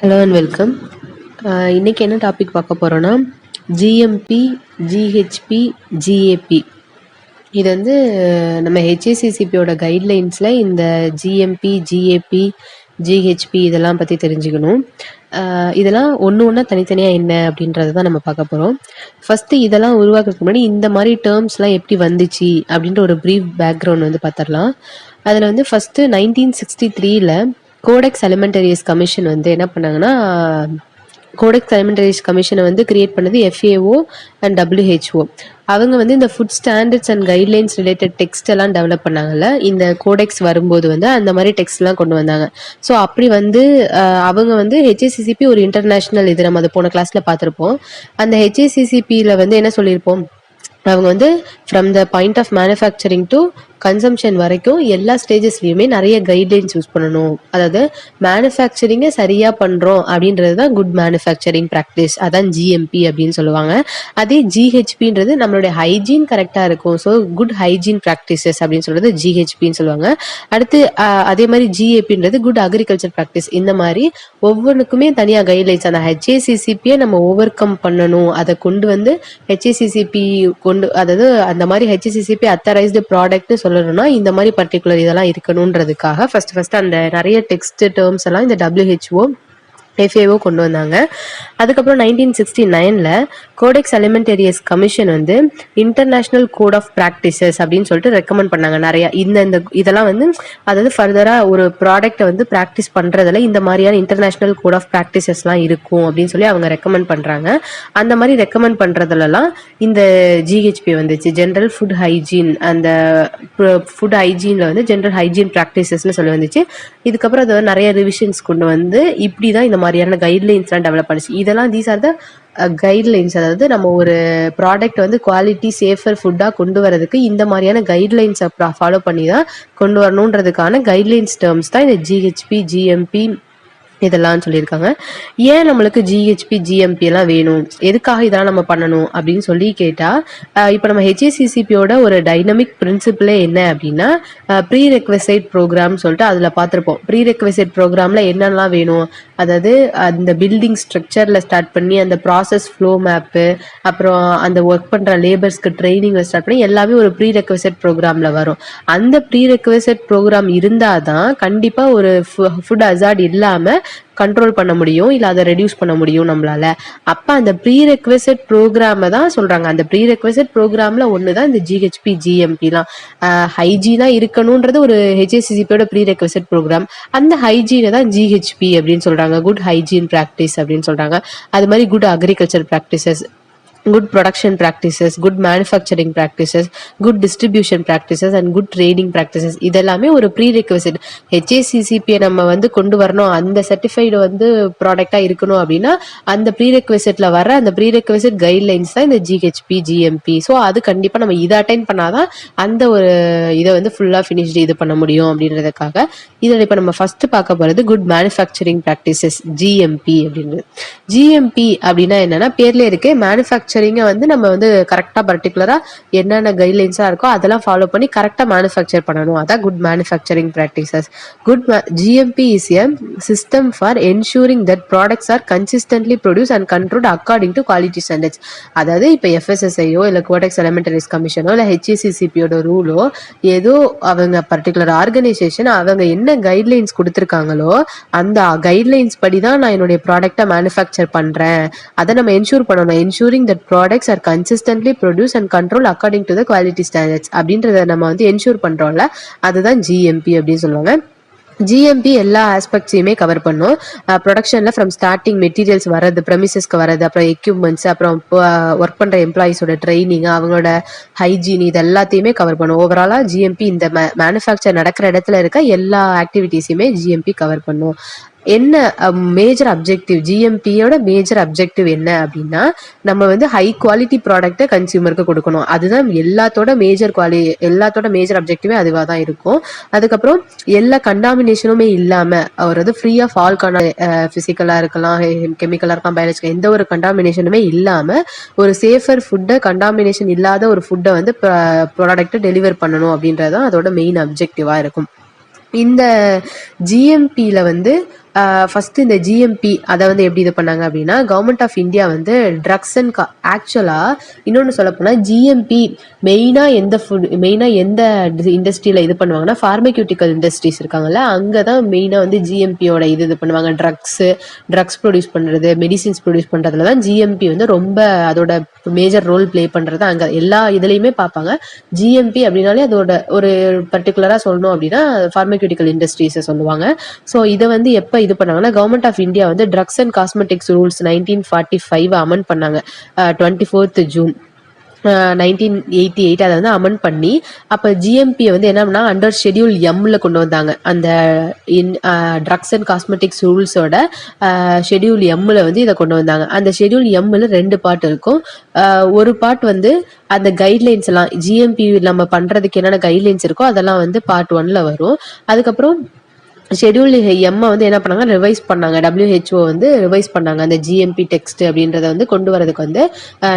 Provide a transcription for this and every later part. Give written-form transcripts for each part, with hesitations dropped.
Hello and welcome. இன்னைக்கு என்ன topic பார்க்க போகிறோன்னா ஜிஎம்பி, ஜிஹெச்பி, ஜிஏபி. இது வந்து நம்ம ஹெச்ஏசிசிபியோட கைட்லைன்ஸில் இந்த ஜிஎம்பி, ஜிஏபி, ஜிஹெச்பி இதெல்லாம் பற்றி தெரிஞ்சுக்கணும். இதெல்லாம் ஒன்று தனித்தனியாக என்ன அப்படின்றத தான் நம்ம பார்க்க போகிறோம். ஃபஸ்ட்டு இதெல்லாம் உருவாக்குறதுக்கு முன்னாடி இந்த மாதிரி டேர்ம்ஸ்லாம் எப்படி வந்துச்சு அப்படின்ற ஒரு ப்ரீஃப் பேக்ரவுண்ட் வந்து பார்த்துடலாம். அதில் வந்து ஃபஸ்ட்டு 1963 கோடெக்ஸ் அலிமெண்டரியஸ் கமிஷன் வந்து என்ன பண்ணாங்கன்னா, கோடெக்ஸ் அலிமெண்டரியஸ் கமிஷனை வந்து கிரியேட் பண்ணது FAO அண்ட் WHO. அவங்க வந்து இந்த food standards and guidelines related text எல்லாம் டெவலப் பண்ணாங்கல்ல, இந்த கோடெக்ஸ் வரும்போது வந்து அந்த மாதிரி டெக்ஸ்ட்லாம் கொண்டு வந்தாங்க. ஸோ அப்படி வந்து அவங்க வந்து HACCP ஒரு இன்டர்நேஷ்னல் இது நம்ம அதை போன கிளாஸில் பார்த்துருப்போம். அந்த HACCPயில் வந்து என்ன சொல்லியிருப்போம், அவங்க வந்து from the point of manufacturing to consumption வரைக்கும் எல்லா ஸ்டேஜஸ்லையுமே நிறைய கைட்லைன்ஸ் யூஸ் பண்ணணும். அதாவது மேனுஃபேக்சரிங்கை சரியாக பண்ணுறோம் அப்படின்றது தான் குட் மேனுஃபேக்சரிங் ப்ராக்டிஸ், அதான் ஜிஎம்பி அப்படின்னு சொல்லுவாங்க. அதே ஜிஹெச்பின்றது நம்மளுடைய ஹைஜீன் கரெக்டாக இருக்கும், ஸோ குட் ஹைஜீன் ப்ராக்டிசஸ் அப்படின்னு சொல்கிறது ஜிஹெச்பின்னு சொல்லுவாங்க. அடுத்து அதே மாதிரி ஜிஏபின்றது குட் அக்ரிகல்ச்சர் ப்ராக்டிஸ். இந்த மாதிரி ஒவ்வொன்றுக்குமே தனியாக கைட்லைன்ஸ் அந்த HACCPயை நம்ம ஓவர் கம் பண்ணணும், அதை கொண்டு வந்து HACCP அதாவது அந்த மாதிரி HACCP அத்தரைஸ்டு ப்ராடக்ட்னு சொல்லணும்னா இந்த மாதிரி பர்டிகுலர் இதெல்லாம் இருக்கணுன்றதுக்காக ஃபர்ஸ்ட் அந்த நிறைய டெக்ஸ்ட் டேர்ம்ஸ் எல்லாம் இந்த WHO FAO கொண்டு வந்தாங்க. அதுக்கப்புறம் 1969 கோடெக்ஸ் அலிமெண்டரியஸ் கமிஷன் வந்து இன்டர்நேஷ்னல் கோட் ஆஃப் ப்ராக்டிசஸ் அப்படின்னு சொல்லிட்டு ரெக்கமெண்ட் பண்ணாங்க நிறைய. இந்த இதெல்லாம் வந்து அதாவது ஃபர்தராக ஒரு ப்ராடக்டை வந்து ப்ராக்டிஸ் பண்ணுறதுல இந்த மாதிரியான இன்டர்நேஷ்னல் கோட் ஆஃப் ப்ராக்டிசஸ்லாம் இருக்கும் அப்படின்னு சொல்லி அவங்க ரெக்கமெண்ட் பண்ணுறாங்க. அந்த மாதிரி ரெக்கமெண்ட் பண்ணுறதுலலாம் இந்த ஜிஹெச்பி வந்துச்சு, ஜென்ரல் ஃபுட் ஹைஜீன். அந்த ஃபுட் ஹைஜீனில் வந்து ஜென்ரல் ஹைஜீன் ப்ராக்டிசஸ்னு சொல்லி வந்துச்சு. இதுக்கப்புறம் அதை நிறைய ரிவிஷன்ஸ் கொண்டு வந்து இப்படி தான் இந்த மாதிரியான கைட்லைன்ஸ்லாம் டெவலப் பண்ணிச்சு. இதெல்லாம் தீஸ் ஆர் த கைட்லைன்ஸ். அதாவது நம்ம ஒரு ப்ராடக்ட் வந்து குவாலிட்டி சேஃபர் ஃபுட்டாக கொண்டு வரதுக்கு இந்த மாதிரியான கைட்லைன்ஸை ஃபாலோ பண்ணி தான் கொண்டு வரணுன்றதுக்கான கைட்லைன்ஸ் டேர்ம்ஸ் தான் இந்த ஜிஹெச்பி, ஜிஎம்பி இதெல்லாம் சொல்லியிருக்காங்க. ஏன் நம்மளுக்கு ஜிஹெச்பி, ஜிஎம்பி எல்லாம் வேணும், எதுக்காக இதெல்லாம் நம்ம பண்ணணும் அப்படின்னு சொல்லி கேட்டால், இப்போ நம்ம HACCPயோட ஒரு டைனமிக் பிரின்சிபிளே என்ன அப்படின்னா ப்ரீ ரெக்வசைட் ப்ரோக்ராம் சொல்லிட்டு அதில் பார்த்துருப்போம். ப்ரீ ரெக்வசைட் ப்ரோக்ராமில் என்னெல்லாம் வேணும், அதாவது அந்த பில்டிங் ஸ்ட்ரக்சரில் ஸ்டார்ட் பண்ணி அந்த ப்ராசஸ் ஃப்ளோ மேப்பு, அப்புறம் அந்த ஒர்க் பண்ணுற லேபர்ஸ்க்கு ட்ரைனிங்கை ஸ்டார்ட் பண்ணி எல்லாமே ஒரு ப்ரீ ரெக்வசைட் ப்ரோக்ராமில் வரும். அந்த ப்ரீ ரெக்வசைட் ப்ரோக்ராம் இருந்தால் தான் கண்டிப்பாக ஒரு ஃபுட் ஹசார்ட் இல்லாமல் கண்ட்ரோல் பண்ண முடியும், இல்லை அதை ரெடியூஸ் பண்ண முடியும் நம்மளால. அப்போ அந்த ப்ரீ ரெக்வசைட் ப்ரோக்ராமை தான் சொல்கிறாங்க. அந்த ப்ரீ ரெக்வசைட் ப்ரோக்ராமில் ஒன்று தான் இந்த ஜிஹெச்பி, ஜிஎம்பிலாம். ஹைஜீனாக இருக்கணுன்றது ஒரு HACCPயோட ப்ரீ ரெக்வசைட் ப்ரோக்ராம். அந்த ஹைஜீனை தான் ஜிஹெச்பி அப்படின்னு சொல்கிறாங்க, குட் ஹைஜீன் ப்ராக்டிஸ் அப்படின்னு சொல்கிறாங்க. அது மாதிரி good agriculture practices, good production practices, good manufacturing practices, good distribution practices and good trading practices. இதெல்லாமே ஒரு ப்ரீ ரெக்வசைட். HACCPயை நம்ம வந்து கொண்டு வரணும், அந்த சர்டிஃபைடு வந்து ப்ராடக்டாக இருக்கணும் அப்படின்னா அந்த ப்ரீ ரெக்வசைட்டில் வர அந்த ப்ரீ ரெக்வசைட் கைட்லைன்ஸ் தான் இந்த ஜிஹெச்பி, ஜிஎம்பி. ஸோ அது கண்டிப்பாக நம்ம இதை அட்டைன் பண்ணாதான் அந்த ஒரு இதை வந்து ஃபுல்லாக ஃபினிஷ்டு இது பண்ண முடியும் அப்படின்றதுக்காக இதில் இப்போ நம்ம ஃபஸ்ட்டு பார்க்க போகிறது குட் மேனுஃபேக்சரிங் ப்ராக்டிசஸ், ஜிஎம்பி அப்படின்றது. ஜிஎம்பி அப்படின்னா என்னன்னா, பேர்லேயே இருக்கு, மேனுஃபேக்சரிங்கை வந்து நம்ம வந்து கரெக்டாக பர்டிகுலராக என்னென்ன கைட்லைன்ஸாக இருக்கோ அதெல்லாம் ஃபாலோ பண்ணி கரெக்டாக மேனுஃபேக்சர் பண்ணணும், அதான் good manufacturing practices. GMP is a system for ensuring that products are consistently produced and controlled according to quality standards. அதாவது இப்போ FSSAயோ இல்லை கோடெக்ஸ் அலிமெண்டரிஸ் கமிஷனோ இல்லை HACCPயோட ரூலோ ஏதோ அவங்க பர்டிகுலர் ஆர்கனைசேஷன் அவங்க என்ன கைட்லைன்ஸ் கொடுத்துருக்காங்களோ அந்த கைட்லைன்ஸ் படி தான் நான் என்னுடைய ப்ராடக்டை மேனுஃபேக்சர் பண்ணுறேன், அதை நம்ம என்ஷூர் பண்ணணும். Ensuring that products are consistently produce and control according to the quality standards அப்படின்றத நம்ம வந்து என்ஷூர் பண்ணுறோம்ல, அதுதான் ஜிஎம்பி அப்படின்னு சொல்லுவாங்க. ஜிஎம்பி எல்லா ஆஸ்பெக்ட்ஸையுமே கவர் பண்ணும். ப்ரொடக்ஷனில் ஃப்ரம் ஸ்டார்டிங் மெட்டீரியல்ஸ் வர்றது, ப்ரெமிசஸ்க்கு வர்றது, அப்புறம் எக்யூப்மெண்ட்ஸ், அப்புறம் ஒர்க் பண்ணுற எம்ப்ளாயீஸோட ட்ரைனிங், அவங்களோட ஹைஜீன், இது எல்லாத்தையுமே கவர் பண்ணும். ஓவராலாக ஜிஎம்பி இந்த மேனுஃபேக்சர் நடக்கிற இடத்துல இருக்க எல்லா ஆக்டிவிட்டீஸையுமே ஜிஎம்பி கவர் பண்ணும். என்ன மேஜர் அப்ஜெக்டிவ், ஜிஎம்பியோட மேஜர் அப்ஜெக்டிவ் என்ன அப்படின்னா, நம்ம வந்து ஹை குவாலிட்டி ப்ராடக்டை கன்சியூமருக்கு கொடுக்கணும். அதுதான் எல்லாத்தோட மேஜர் அப்ஜெக்டிவே அதுவாக தான் இருக்கும். அதுக்கப்புறம் எல்லா கண்டாமினேஷனுமே இல்லாமல், அதாவது ஃப்ரீ ஆஃப் ஆல் ஃபிசிக்கலாக இருக்கலாம், கெமிக்கலாக இருக்கலாம், பயாலஜிக்கல், எந்த ஒரு கண்டாமினேஷனுமே இல்லாமல் ஒரு சேஃபர் ஃபுட்டை, கண்டாமினேஷன் இல்லாத ஒரு ஃபுட்டை வந்து ப்ராடக்ட்டை டெலிவர் பண்ணணும் அப்படின்றது தான் அதோட மெயின் அப்ஜெக்டிவாக இருக்கும். இந்த ஜிஎம்பியில் வந்து ஃபஸ்ட்டு இந்த ஜிஎம்பி அதை வந்து எப்படி இது பண்ணாங்க அப்படின்னா, கவர்மெண்ட் ஆஃப் இந்தியா வந்து ட்ரக்ஸ் அண்ட் ஆக்சுவலாக இன்னொன்று சொல்லப்போனால் ஜிஎம்பி மெயினாக எந்த இண்டஸ்ட்ரியில் இது பண்ணுவாங்கன்னா, ஃபார்மக்யூட்டிக்கல் இண்டஸ்ட்ரீஸ் இருக்காங்கல்ல, அங்கே தான் மெயினாக வந்து ஜிஎம்பியோட இது பண்ணுவாங்க. ட்ரக்ஸ் ப்ரொடியூஸ் பண்ணுறது, மெடிசின்ஸ் ப்ரொடியூஸ் பண்ணுறதுல தான் ஜிஎம்பி வந்து ரொம்ப அதோட மேஜர் ரோல் ப்ளே பண்ணுறது. அங்கே எல்லா இதுலேயுமே பார்ப்பாங்க. ஜிஎம்பி அப்படின்னாலே அதோட ஒரு பர்டிகுலராக சொல்லணும் அப்படின்னா ஃபார்மக்யூட்டிக்கல் இண்டஸ்ட்ரீஸை சொல்லுவாங்க. ஸோ இதை வந்து எப்போ இது பண்ணாங்கன்னா, கவர்மெண்ட் ஆஃப் இந்தியா வந்து drugs and cosmetics rules 1945 amend பண்ணாங்க. 24th June 1988 அதை வந்து அமெண்ட் பண்ணி, அப்போ ஜிஎம்பியை வந்து என்ன பண்ணா அண்டர் ஷெட்யூல் எம்ல கொண்டு வந்தாங்க. அந்த ட்ரக்ஸ் அண்ட் காஸ்மெட்டிக்ஸ் ரூல்ஸோட ஷெட்யூல் எம்ல வந்து இதை கொண்டு வந்தாங்க. அந்த ஷெட்யூல் எம்ல 2 பார்ட் இருக்கும். ஒரு பார்ட் வந்து அந்த கைட்லைன்ஸ் எல்லாம் ஜிஎம்பி நம்ம பண்றதுக்கு என்னென்ன கைட்லைன்ஸ் இருக்கோ அதெல்லாம் வந்து பார்ட் 1ல வரும். அதுக்கப்புறம் ஷெட்யூல் எம்மை வந்து என்ன பண்ணாங்க, ரிவைஸ் பண்ணாங்க. WHO வந்து ரிவைஸ் பண்ணாங்க. அந்த ஜிஎம்பி டெக்ஸ்ட் அப்படின்றத வந்து கொண்டு வரதுக்கு வந்து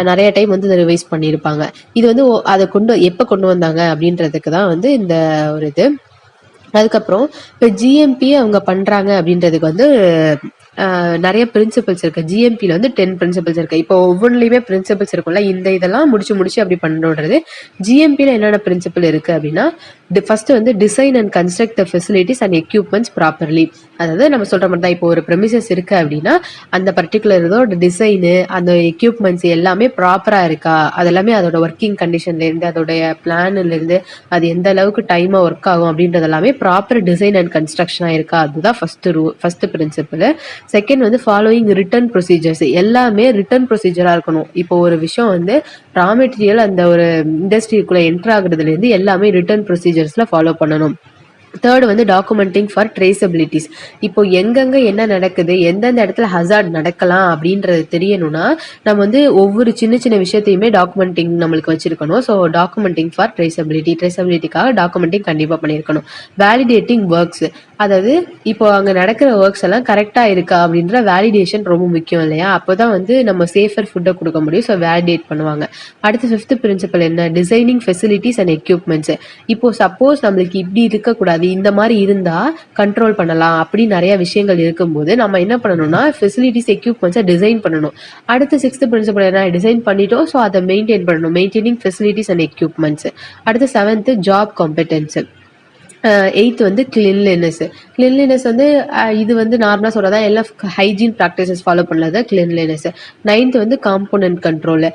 நிறைய டைம் வந்து ரிவைஸ் பண்ணியிருப்பாங்க. இது வந்து அதை எப்போ கொண்டு வந்தாங்க அப்படின்றதுக்கு தான் வந்து இந்த ஒரு இது. அதுக்கப்புறம் இப்போ ஜிஎம்பி அவங்க பண்ணுறாங்க அப்படின்றதுக்கு வந்து நிறைய பிரின்சிபல்ஸ் இருக்கு. ஜிஎம்பியில் வந்து 10 பிரின்சிபல்ஸ் இருக்கு. இப்போ ஒவ்வொன்றுலையுமே பிரின்சிபல்ஸ் இருக்கும்ல, இதெல்லாம் முடிச்சு அப்படி பண்ணுறது. ஜிஎம்பியில் என்னென்ன பிரின்சிபல் இருக்கு அப்படின்னா, ஃபர்ஸ்ட் வந்து design and construct the facilities and equipments properly. அதாவது நம்ம சொல்ற மாதிரி தான், இப்போ ஒரு ப்ரெமிசஸ் இருக்கு அப்படின்னா அந்த பர்டிகுலர் இதோட டிசைனு, அந்த எக்யூப்மெண்ட்ஸ் எல்லாமே ப்ராப்பராக இருக்கா, அதெல்லாமே அதோட ஒர்க்கிங் கண்டிஷன்லேருந்து, அதோடைய பிளான்லேருந்து, அது எந்த அளவுக்கு டைமாக ஒர்க் ஆகும் அப்படின்றது எல்லாமே ப்ராப்பர் டிசைன் அண்ட் கன்ஸ்ட்ரக்ஷனாக இருக்கா, அதுதான் ஃபர்ஸ்ட் பிரின்சிபல். செகண்ட் வந்து ஃபாலோயிங் ரிட்டர்ன் ப்ரொசீஜர்ஸ். எல்லாமே ரிட்டர்ன் ப்ரொசீஜராக இருக்கணும். இப்போ ஒரு விஷயம் வந்து ரா மெட்டீரியல் அந்த ஒரு இண்டஸ்ட்ரிக்குள்ளே என்டர் ஆகுறதுலேருந்து எல்லாமே ரிட்டர்ன் ப்ரொசீஜர்ஸில் ஃபாலோ பண்ணணும். தேர்ட் வந்து டாக்குமெண்டிங் ஃபார் ட்ரேசபிலிட்டிஸ். இப்போ எங்கெங்க என்ன நடக்குது, எந்தெந்த இடத்துல ஹசார்ட் நடக்கலாம் அப்படின்றது தெரியணும்னா நம்ம வந்து ஒவ்வொரு சின்ன விஷயத்தையுமே டாக்குமெண்டிங் நம்மளுக்கு வச்சிருக்கணும். ஸோ டாக்குமெண்டிங் ஃபார் ட்ரேசபிலிட்டிக்காக டாக்குமெண்டிங் கண்டிப்பாக பண்ணியிருக்கணும். வேலிடேட்டிங் ஒர்க்ஸ், அதாவது இப்போ அங்கே நடக்கிற ஒர்க்ஸ் எல்லாம் கரெக்டாக இருக்கா அப்படின்ற வேலிடேஷன் ரொம்ப முக்கியம் இல்லையா, அப்போ தான் வந்து நம்ம சேஃபர் ஃபுட்டை கொடுக்க முடியும். ஸோ வேலிடேட் பண்ணுவாங்க. அடுத்து ஃபிஃப்த் பிரின்சிபல் என்ன, டிசைனிங் ஃபெசிலிட்டிஸ் அண்ட் எக்யூப்மெண்ட்ஸ். இப்போ சப்போஸ் நம்மளுக்கு இப்படி இருக்கக்கூடாது, இந்த மாதிரி இருந்தா கண்ட்ரோல் பண்ணலாம் அப்படி நிறைய விஷயங்கள் இருக்கும்போது நம்ம என்ன பண்ணணும்னா ஃபெசிலிட்டிஸ் எக்யூப்மெண்ட்ஸை டிசைன் பண்ணணும். அடுத்து 6th பிரின்சிபல் என்ன, டிசைன் பண்ணிட்டோம், ஸோ அதை மெயின்டைன் பண்ணணும், மெயின்டைனிங் ஃபெசிலிட்டிஸ் அண்ட் எக்யூப்மெண்ட்ஸ். அடுத்து 7th ஜாப் காம்பெட்டன்ஸ். 8th வந்து கிளீன்லினஸ் வந்து இது வந்து நார்மலாக சொல்கிறதா, எல்லாம் ஹைஜீன் ப்ராக்டிசஸ் ஃபாலோ பண்ணது கிளீன்லினஸ். 9th வந்து காம்போனன்ட் கண்ட்ரோலு.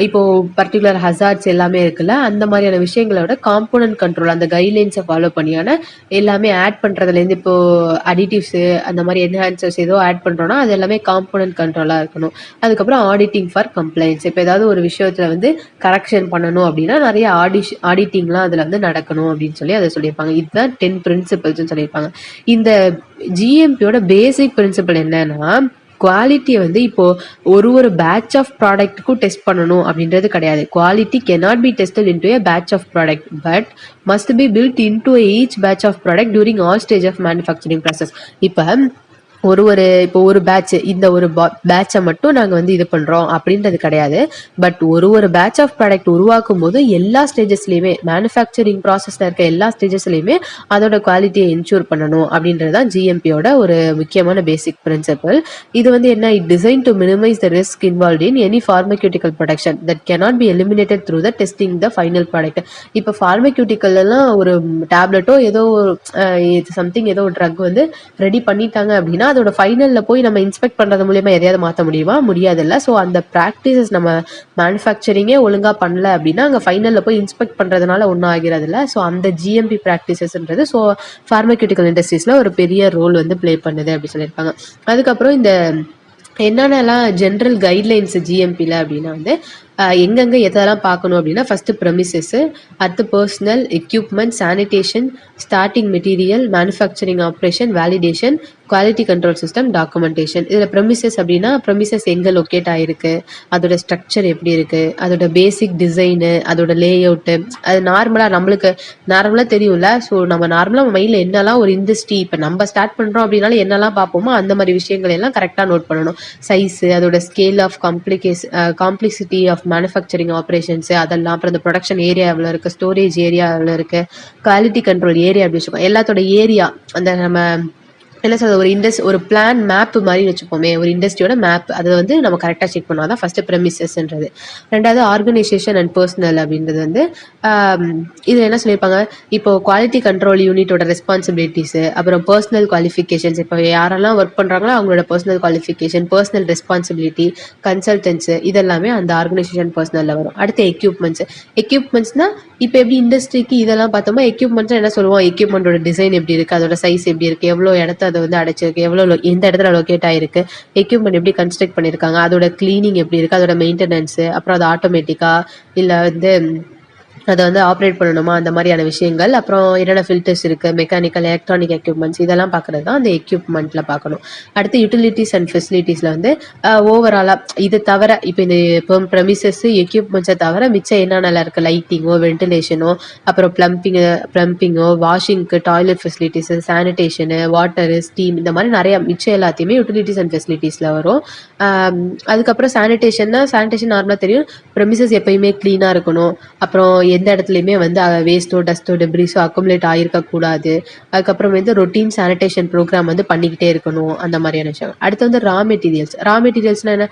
இப்போது பர்டிகுலர் ஹசார்ட்ஸ் எல்லாமே இருக்குல்ல, அந்த மாதிரியான விஷயங்களோட காம்போனன்ட் கண்ட்ரோல், அந்த கைட்லைன்ஸை ஃபாலோ பண்ணியான எல்லாமே ஆட் பண்ணுறதுலேருந்து, இப்போது அடிட்டிவ்ஸு அந்த மாதிரி என்ஹான்சர்ஸ் ஏதோ ஆட் பண்ணுறோன்னா அது எல்லாமே காம்போனன்ட் கண்ட்ரோலாக இருக்கணும். அதுக்கப்புறம் ஆடிட்டிங் ஃபார் கம்ப்ளைண்ட்ஸ். இப்போ ஏதாவது ஒரு விஷயத்தில் வந்து கரெக்ஷன் பண்ணணும் அப்படின்னா நிறைய ஆடிட்டிங்லாம் அதில் வந்து நடக்கணும் அப்படின்னு சொல்லி அதை சொல்லியிருப்பாங்க. இதுதான் 10 பிரின்சிபல்ஸ் சொல்லியிருப்பாங்க. இந்த ஜிஎம்பியோட பேசிக் பிரின்சிபல் என்னன்னா, குவாலிட்டியை வந்து இப்போ ஒரு பேட்ச் ஆஃப் ப்ராடக்ட்டுக்கும் டெஸ்ட் பண்ணணும் அப்படின்றது கிடையாது. Quality cannot be tested into a batch of product but must be built into each batch of product during all stage of manufacturing process. இப்போ இப்போ ஒரு பேட்ச், இந்த ஒரு பேட்சை மட்டும் நாங்கள் வந்து இது பண்ணுறோம் அப்படின்றது கிடையாது. பட் ஒரு பேட்ச் ஆஃப் ப்ராடக்ட் உருவாக்கும் போது எல்லா ஸ்டேஜஸ்லையுமே, மேனுஃபேக்சரிங் ப்ராசஸில் இருக்க எல்லா ஸ்டேஜஸ்லையுமே அதோட குவாலிட்டியை என்ஷூர் பண்ணணும் அப்படின்றது தான் ஜிஎம்பியோட ஒரு முக்கியமான பேசிக் பிரின்சிபல். இது வந்து என்ன, it design to minimise the risk involve in any pharmaceutical production that cannot be eliminated through the testing the final product. இப்போ ஃபார்மக்யூட்டிக்கல்லாம் ஒரு டேப்லெட்டோ ஏதோ சம்திங் ஏதோ ஒரு ட்ரக் வந்து ரெடி பண்ணிட்டாங்க அப்படின்னா அதோட ஃபைனலில் போய் நம்ம இன்ஸ்பெக்ட் பண்ணுறது மூலியமா எதையாவது மாற்ற முடியாது இல்லை. ஸோ அந்த ப்ராக்டிசஸ் நம்ம மேனுஃபேக்சரிங்கே ஒழுங்காக பண்ணல அப்படின்னா அங்கே ஃபைனலில் போய் இன்ஸ்பெக்ட் பண்ணுறதுனால ஒன்றும் ஆகிறது இல்லை. ஸோ அந்த ஜிஎம்பி ப்ராக்டிசஸ்ன்றது ஸோ ஃபார்மக்யூட்டிக்கல் இண்டஸ்ட்ரீஸில் ஒரு பெரிய ரோல் வந்து ப்ளே பண்ணுது அப்படி சொல்லியிருப்பாங்க. அதுக்கப்புறம் இந்த என்னென்னலாம் ஜென்ரல் கைட்லைன்ஸ் ஜிஎம்பியில் அப்படின்னா வந்து எங்கெங்கே எதெல்லாம் பார்க்கணும் அப்படின்னா, ஃபஸ்ட்டு ப்ரெமிசஸ்ஸு, அடுத்து personal, equipment, sanitation, starting material, manufacturing operation, validation, quality control system, documentation. இதில் ப்ரெமிசஸ் அப்படின்னா ப்ரெமிசஸ் எங்கே லொக்கேட் ஆகிருக்கு, அதோட ஸ்ட்ரக்சர் எப்படி இருக்குது, அதோட பேசிக் டிசைனு, அதோட லே அவுட்டு, அது நார்மலாக தெரியும்ல. ஸோ நம்ம நார்மலாக மைண்டில் என்னெல்லாம் ஒரு இண்டஸ்ட்ரி இப்போ நம்ம ஸ்டார்ட் பண்ணுறோம் அப்படின்னாலும் என்னெல்லாம் பார்ப்போமோ அந்த மாதிரி விஷயங்கள் எல்லாம் கரெக்டாக நோட் பண்ணணும். சைஸு, அதோட scale of complexity of manufacturing operations, அதெல்லாம் அப்புறம் இந்த ப்ரொடக்ஷன் ஏரியா எவ்வளோ இருக்குது, ஸ்டோரேஜ் ஏரியா எவ்வளோ இருக்குது, குவாலிட்டி கண்ட்ரோல் ஏரியா அப்படி வச்சுக்கோங்க. எல்லாத்தோட ஏரியா, அந்த நம்ம என்ன சொல்றது, ஒரு பிளான் மேப் மாதிரி வச்சுப்போமே, ஒரு இண்டஸ்ட்ரியோட மேப். அதை வந்து நம்ம கரெக்டாக செக் பண்ணுவோம். அதான் ஃபர்ஸ்ட் ப்ரெமிசஸ்ன்றது. ரெண்டாவது ஆர்கனைசேஷன் அண்ட் பர்சனல் அப்படின்றது வந்து இதில் என்ன சொல்லியிருப்பாங்க, இப்போ குவாலிட்டி கண்ட்ரோல் யூனிட்டோட ரெஸ்பான்சிபிலிட்டிஸு, அப்புறம் பர்சனல் குவாலிஃபிகேஷன்ஸ், இப்போ யாரெல்லாம் ஒர்க் பண்ணுறாங்களோ அவங்களோட பர்சனல் குவாலிஃபிகேஷன், பர்சனல் ரெஸ்பான்சிபிலிட்டி, கன்சல்டன்ஸு, இதெல்லாமே அந்த ஆர்கனைசேஷன் பர்சனலில் வரும். அடுத்து எக்யூப்மெண்ட்ஸ்னால் இப்போ எப்படி இண்டஸ்ட்ரிக்கு இதெல்லாம் பார்த்தோமா, எக்யூப்மெண்ட்ஸ் என்ன சொல்லுவோம், எக்யூப்மெண்ட்டோட டிசைன் எப்படி இருக்குது, அதோட சைஸ் எப்படி இருக்குது, எவ்வளோ இடத்த அதை வந்து அடைச்சிருக்கு, எந்த இடத்துல லொக்கேட் ஆகிருக்கு, எக்யூப்மெண்ட் எப்படி கன்ஸ்ட்ரக்ட் பண்ணியிருக்காங்க, அதோட கிளீனிங் எப்படி இருக்குது, அதோட மெயின்டெனன்ஸு, அப்புறம் அது ஆட்டோமேட்டிக்காக இல்லை வந்து அதை வந்து ஆப்ரேட் பண்ணணுமா, அந்த மாதிரியான விஷயங்கள். அப்புறம் என்னென்ன ஃபில்டர்ஸ் இருக்குது, மெக்கானிக்கல் எலக்ட்ரானிக் எக்யூப்மெண்ட்ஸ், இதெல்லாம் பார்க்குறது தான் அந்த எக்யூப்மெண்ட்டில் பார்க்கணும். அடுத்து யூட்டிலிட்டிஸ் அண்ட் ஃபெசிலிட்டிஸில் வந்து ஓவராலாக இது தவிர, இப்போ இந்த ப்ரெமிசஸ்ஸு எக்யூப்மெண்ட்ஸை தவிர மிச்சம் என்னென்னலாம் இருக்குது, லைட்டிங்கோ, வென்டிலேஷனோ, அப்புறம் ப்ளம்பிங்கோ, வாஷிங்க்கு, டாய்லெட் ஃபெசிலிட்டிஸு, சானிடேஷனு, வாட்டரு, ஸ்டீம், இந்த மாதிரி நிறையா மிச்சம் எல்லாத்தையுமே யூட்டிலிட்டிஸ் அண்ட் ஃபெசிலிட்டிஸில் வரும். அதுக்கப்புறம் சானிடேஷன் நார்மலாக தெரியும், ப்ரெமிசஸ் எப்பயுமே க்ளீனாக இருக்கணும். அப்புறம் எந்த இடத்துலையுமே வந்து வேஸ்ட்டோ, டஸ்ட்டோ, டெப்ரிஸோ அக்குமுலேட் ஆகிருக்கக்கூடாது. அதுக்கப்புறம் வந்து ரொட்டீன் சானிடேஷன் ப்ரோக்ராம் வந்து பண்ணிக்கிட்டே இருக்கணும், அந்த மாதிரியான விஷயம். அடுத்து வந்து ரா மெட்டீரியல்ஸ்னால் என்ன,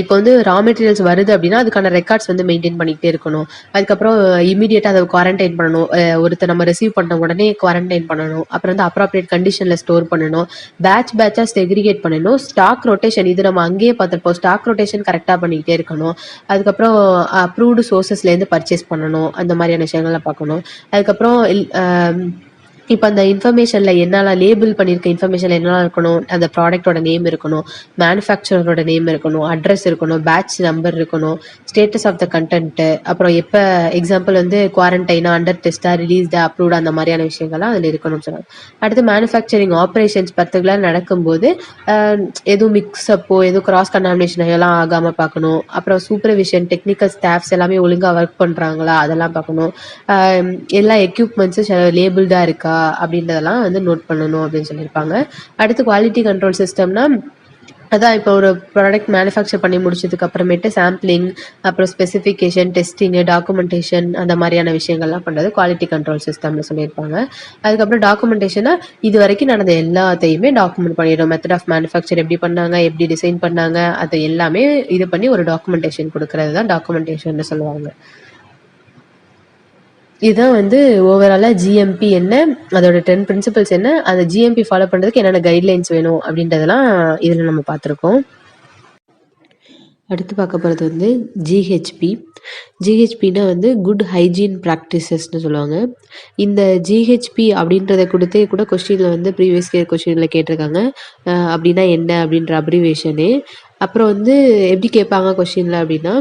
இப்போ வந்து ரா மெட்டீரியல்ஸ் வருது அப்படின்னா அதுக்கான ரெக்கார்ட்ஸ் வந்து மெயின்டைன் பண்ணிக்கிட்டே இருக்கணும். அதுக்கப்புறம் இமீடியட்டாக அதை குவாரண்டைன் பண்ணணும். ஒருத்தர் நம்ம ரிசீவ் பண்ண உடனே குவாரண்டைன் பண்ணணும். அப்புறம் வந்து அப்ராப்ரியேட் கண்டிஷனில் ஸ்டோர் பண்ணணும். பேட்சாக செக்ரிகேட் பண்ணணும். ஸ்டாக் ரொட்டேஷன், இது நம்ம அங்கேயே பார்த்துருப்போம், ஸ்டாக் ரொட்டேஷன் கரெக்டாக பண்ணிக்கிட்டே இருக்கணும். அதுக்கப்புறம் அப்ரூவ்டு சோர்சஸ்லேருந்து பர்ச்சேஸ் பண்ணணும், அந்த மாதிரியான விஷயங்கள்லாம் பார்க்கணும். அதுக்கப்புறம் இப்போ அந்த இன்ஃபர்மேஷனில் என்னெல்லாம் லேபிள் பண்ணியிருக்க இன்ஃபர்மேஷனில் என்னெல்லாம் இருக்கணும், அந்த ப்ராடக்டோட நேம் இருக்கணும், மேனுஃபேக்சரோட நேம் இருக்கணும், அட்ரஸ் இருக்கணும், பேட்ச் நம்பர் இருக்கணும், ஸ்டேட்டஸ் ஆஃப் த கண்டென்ட்டு, அப்புறம் எப்போ எக்ஸாம்பிள் வந்து குவாரண்டைனா, அண்டர் டெஸ்ட்டாக, ரிலீஸ்டா, அப்ரூவ்டு, அந்த மாதிரியான விஷயங்கள்லாம் அதில் இருக்கணும்னு சொன்னாங்க. அடுத்து மேனுஃபேக்சரிங் ஆப்ரேஷன்ஸ் பர்டிகுலர் நடக்கும்போது எதுவும் மிக்ஸ்அப்போ எதுவும் கிராஸ் கண்டாமினேஷன் எல்லாம் ஆகாமல் பார்க்கணும். அப்புறம் சூப்பர்விஷன், டெக்னிக்கல் ஸ்டாஃப்ஸ் எல்லாமே ஒழுங்காக ஒர்க் பண்ணுறாங்களா அதெல்லாம் பார்க்கணும். எல்லா எக்யூப்மெண்ட்ஸும் லேபிள்டாக இருக்கா அப்படின்றதெல்லாம் வந்து நோட் பண்ணணும் அப்படின்னு சொல்லியிருப்பாங்க. அடுத்து குவாலிட்டி கண்ட்ரோல் சிஸ்டம்னா அதான் இப்போ ஒரு ப்ராடக்ட் மேனுஃபேக்சர் பண்ணி முடிச்சதுக்கு அப்புறமேட்டு சாம்பிளிங், அப்புறம் ஸ்பெசிஃபிகேஷன், டெஸ்டிங்கு, டாக்குமெண்டேஷன், அந்த மாதிரியான விஷயங்கள்லாம் பண்ணுறது குவாலிட்டி கண்ட்ரோல் சிஸ்டம்னு சொல்லியிருப்பாங்க. அதுக்கப்புறம் டாக்குமெண்டேஷனாக இது வரைக்கும் நடந்த எல்லாத்தையுமே டாக்குமெண்ட் பண்ணிடும். மெத்தட் ஆஃப் மேனுஃபேக்சர் எப்படி பண்ணாங்க, எப்படி டிசைன் பண்ணாங்க, அது எல்லாமே இது பண்ணி ஒரு டாக்குமெண்டேஷன் கொடுக்கறது தான் டாக்குமெண்டேஷன் சொல்லுவாங்க. இதுதான் வந்து ஓவராலாக ஜிஎம்பி என்ன, அதோட 10 பிரின்சிபல்ஸ் என்ன, அந்த ஜிஎம்பி ஃபாலோ பண்ணுறதுக்கு என்னென்ன கைட்லைன்ஸ் வேணும் அப்படின்றதெல்லாம் இதில் நம்ம பார்த்துருக்கோம். அடுத்து பார்க்க போகிறது வந்து ஜிஹெச்பினா வந்து குட் ஹைஜீன் ப்ராக்டிசஸ்ன்னு சொல்லுவாங்க. இந்த ஜிஹெச்பி அப்படின்றத கொடுத்தே கூட கொஸ்டினில் வந்து ப்ரீவியஸ் இயர் கொஸ்டினில் கேட்டிருக்காங்க. அப்படின்னா என்ன அப்படின்ற அப்ரிவேஷனு. அப்புறம் வந்து எப்படி கேட்பாங்க கொஸ்டினில் அப்படின்னா,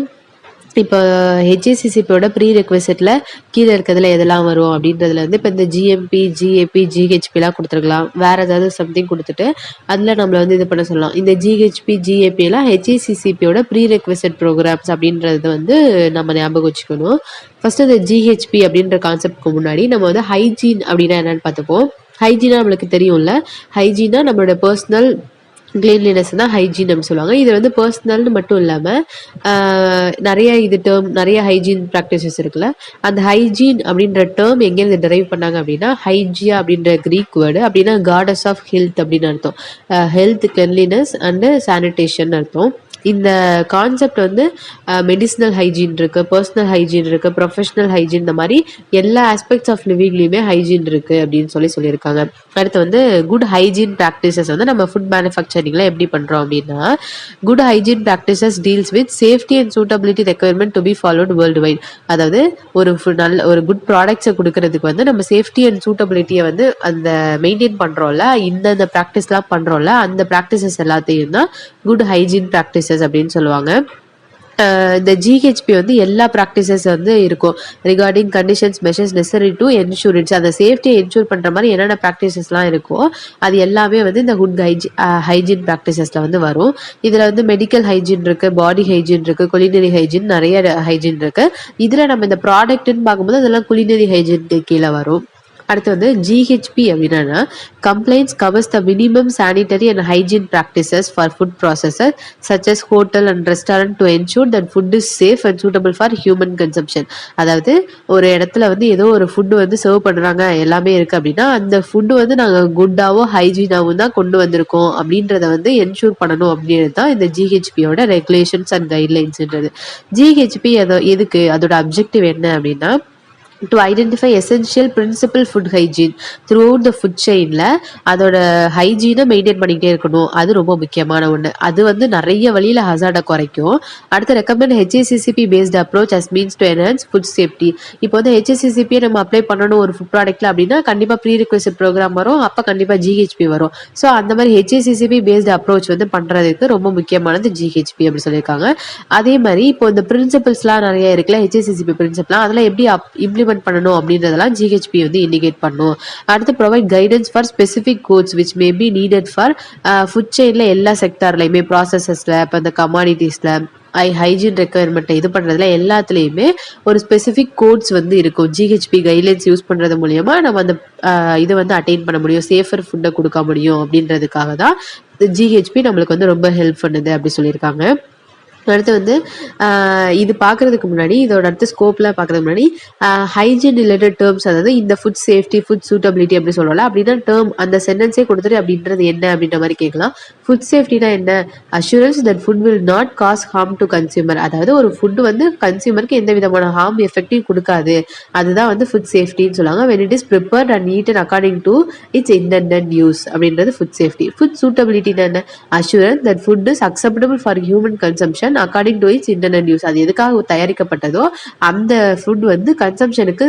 இப்போ ஹெச்ஏசிசிபியோட ப்ரீ ரெக்வெசிட்டில் கீழே இருக்கிறதுல எதெல்லாம் வரும் அப்படின்றதுல வந்து இப்போ இந்த ஜிஎம்பி, ஜிஏபி, ஜிஹெச்பிலாம் கொடுத்துருக்கலாம். வேறு ஏதாவது சம்திங் கொடுத்துட்டு அதில் நம்மளை வந்து இது பண்ண சொல்லலாம். இந்த ஜிஹெச்பி, ஜிஏபிலாம் ஹெச்ஏசிசிபியோட ப்ரீ ரெக்வெசிட் ப்ரோக்ராம்ஸ் அப்படின்றது வந்து நம்ம ஞாபகம் வச்சுக்கணும். ஃபஸ்ட்டு இந்த ஜிஹெச்பி அப்படின்ற கான்செப்ட்க்கு முன்னாடி நம்ம வந்து ஹைஜீன் அப்படின்னா என்னென்னு பார்த்துப்போம். ஹைஜீனா நம்மளுக்கு தெரியும்ல, ஹைஜீனா நம்மளோட பர்சனல் கிளீன்லினஸ் தான் ஹைஜீன் அப்படின்னு சொல்லுவாங்க. இது வந்து பர்சனல்னு மட்டும் இல்லாமல் நிறைய நிறைய ஹைஜீன் ப்ராக்டிசஸ் இருக்குல்ல. அந்த ஹைஜீன் அப்படின்ற டேர்ம் எங்கேருந்து டெரைவ் பண்ணாங்க அப்படின்னா, ஹைஜியா அப்படின்ற கிரீக் வேர்டு, அப்படின்னா காடஸ் ஆஃப் ஹெல்த் அப்படின்னு அர்த்தம். ஹெல்த், கிளென்லினஸ் அண்டு சானிடேஷன் அர்த்தம். இந்த கான்செப்ட் வந்து மெடிசினல் ஹைஜீன் இருக்குது, பர்சனல் ஹைஜீன் இருக்குது, ப்ரொஃபஷனல் ஹைஜீன், இந்த மாதிரி எல்லா ஆஸ்பெக்ட்ஸ் ஆஃப் லிவிங்லேயுமே ஹைஜீன் இருக்குது அப்படின்னு சொல்லியிருக்காங்க. அடுத்து வந்து குட் ஹைஜீன் ப்ராக்டிசஸ் வந்து நம்ம ஃபுட் மேனுஃபேக்சரிங்கில் எப்படி பண்ணுறோம் அப்படின்னா, good hygiene practices deals with safety and suitability requirement to be followed world wide. அதாவது ஒரு குட் ப்ராடக்ட்ஸை கொடுக்கறதுக்கு வந்து நம்ம சேஃப்டி அண்ட் சூட்டபிலிட்டியை வந்து அந்த மெயின்டைன் பண்ணுறோம்ல, இந்த ப்ராக்டிஸ்லாம் பண்ணுறோம்ல, அந்த ப்ராக்டிசஸ் எல்லாத்தையும் தான் குட் ஹைஜீன் ப்ராக்டிசஸ் அப்படின்னு சொல்லுவாங்க. இந்த ஜிஹெச்பி வந்து எல்லா ப்ராக்டிசஸ் வந்து இருக்கும். Regarding conditions, measures necessary to ensure it's, அந்த சேஃப்டியை என்ஷூர் பண்ணுற மாதிரி என்னென்ன ப்ராக்டிசஸ்லாம் இருக்கோ அது எல்லாமே வந்து இந்த குட் ஹைஜீன் ப்ராக்டிசஸில் வந்து வரும். இதில் வந்து மெடிக்கல் ஹைஜீன் இருக்குது, பாடி ஹைஜீன் இருக்குது, குலினரி ஹைஜீன், நிறைய ஹைஜீன் இருக்குது. இதில் நம்ம இந்த ப்ராடக்ட்னு பார்க்கும்போது அதெல்லாம் குலினரி ஹைஜீனுக்கு கீழே வரும். அடுத்து வந்து ஜிஹெச்பி அப்படின்னா complaints covers the minimum sanitary and hygiene practices for food processor such as hotel and restaurant to ensure that food is safe and suitable for human consumption. அதாவது ஒரு இடத்துல வந்து ஏதோ ஒரு ஃபுட்டு வந்து சர்வ் பண்ணுறாங்க எல்லாமே இருக்குது அப்படின்னா அந்த ஃபுட்டு வந்து நாங்கள் குட்டாவோ ஹைஜீனாகவும் தான் கொண்டு வந்திருக்கோம் அப்படின்றத வந்து என்ஷூர் பண்ணணும் அப்படின்றது தான் இந்த ஜிஹெச்பியோட ரெகுலேஷன்ஸ் அண்ட் கைட்லைன்ஸ்ன்றது. ஜிஹெச்பி எதுக்கு, அதோட அப்ஜெக்டிவ் என்ன அப்படின்னா to identify essential principal food hygiene throughout the food chainல அதோட ஹைஜீனை மெயின்டைன் பண்ணிக்கிட்டே இருக்கணும். அது ரொம்ப முக்கியமான ஒன்று. அது வந்து நிறைய வழியில் ஹசார்டை குறைக்கும். அடுத்து recommend HACCP based approach as means to enhance food safety. இப்போ வந்து ஹெச்ஏசிசிபியை நம்ம அப்ளை பண்ணணும் ஒரு ஃபுட் ப்ராடக்ட்ல அப்படின்னா கண்டிப்பாக ப்ரீ ரிக்வெஸ்ட் ப்ரோக்ராம் வரும், அப்போ கண்டிப்பாக ஜிஹெச்பி வரும். ஸோ அந்த மாதிரி ஹெச்ஏசிசிபி பேஸ்ட் அப்ரோச் வந்து பண்ணுறதுக்கு ரொம்ப முக்கியமானது ஜிஹெச்பி அப்படி சொல்லியிருக்காங்க. அதே மாதிரி இப்போ இந்த பிரின்சிபல்ஸ்லாம் நிறைய இருக்குல்ல, ஹெச்ஏசிசிபி பிரின்சிபல்லாம் அதெல்லாம் எப்படி இம்ப்ளிமெண்ட் பண்ணணும் அப்படின்றதெல்லாம் ஜிஹெச்பி வந்து இண்டிகேட் பண்ணும். அடுத்து provide guidance for specific codes which may be needed for food செயின்ல எல்லா செக்டார்லையுமே ப்ராசஸஸ்ல இப்போ இந்த கமாடிட்டிஸ்ல ஹைஜீன் ரெக்குயர்மெண்ட்டை இது பண்ணுறதுல எல்லாத்துலேயுமே ஒரு ஸ்பெசிஃபிக் கோட்ஸ் வந்து இருக்கும். ஜிஹெச்பி கைட்லைன்ஸ் யூஸ் பண்ணுறது மூலயமா நம்ம அந்த இது வந்து அட்டைன் பண்ண முடியும், சேஃபர் ஃபுட்டை கொடுக்க முடியும் அப்படின்றதுக்காக தான் ஜிஹெச்பி நம்மளுக்கு வந்து ரொம்ப ஹெல்ப் பண்ணுது அப்படி சொல்லியிருக்காங்க. அடுத்து வந்து இது பார்க்குறதுக்கு முன்னாடி இதோட அடுத்த ஸ்கோப்லாம் பார்க்குறதுக்கு முன்னாடி ஹைஜீன் ரிலேட்டட் டேர்ம்ஸ், அதாவது இந்த ஃபுட் சேஃப்டி ஃபுட் சூட்டபிலிட்டி அப்படி சொல்லலாம். அப்படின்னா டேர்ம் அந்த சென்டென்ஸே கொடுத்துட்டு அப்படின்றது என்ன அப்படின்ற மாதிரி கேட்கலாம். ஃபுட் சேஃப்டினா என்ன? Assurance that food will not cause harm to consumer. அதாவது ஒரு ஃபுட் வந்து கன்சியூமருக்கு எந்த விதமான ஹார்ம் எஃபெக்டையும் கொடுக்காது, அதுதான் வந்து ஃபுட் சேஃப்டின்னு சொல்லுவாங்க. When it is prepared and eaten according to it's intended use அப்படின்றது ஃபுட் சேஃப்டி. ஃபுட் சூட்டபிலிட்டினா என்ன? Assurance that food is acceptable for human consumption according to it's intended use. அது எதுக்காக தயாரிக்கப்பட்டதோ அந்த ஃபுட் வந்து கன்சம்ஷனுக்கு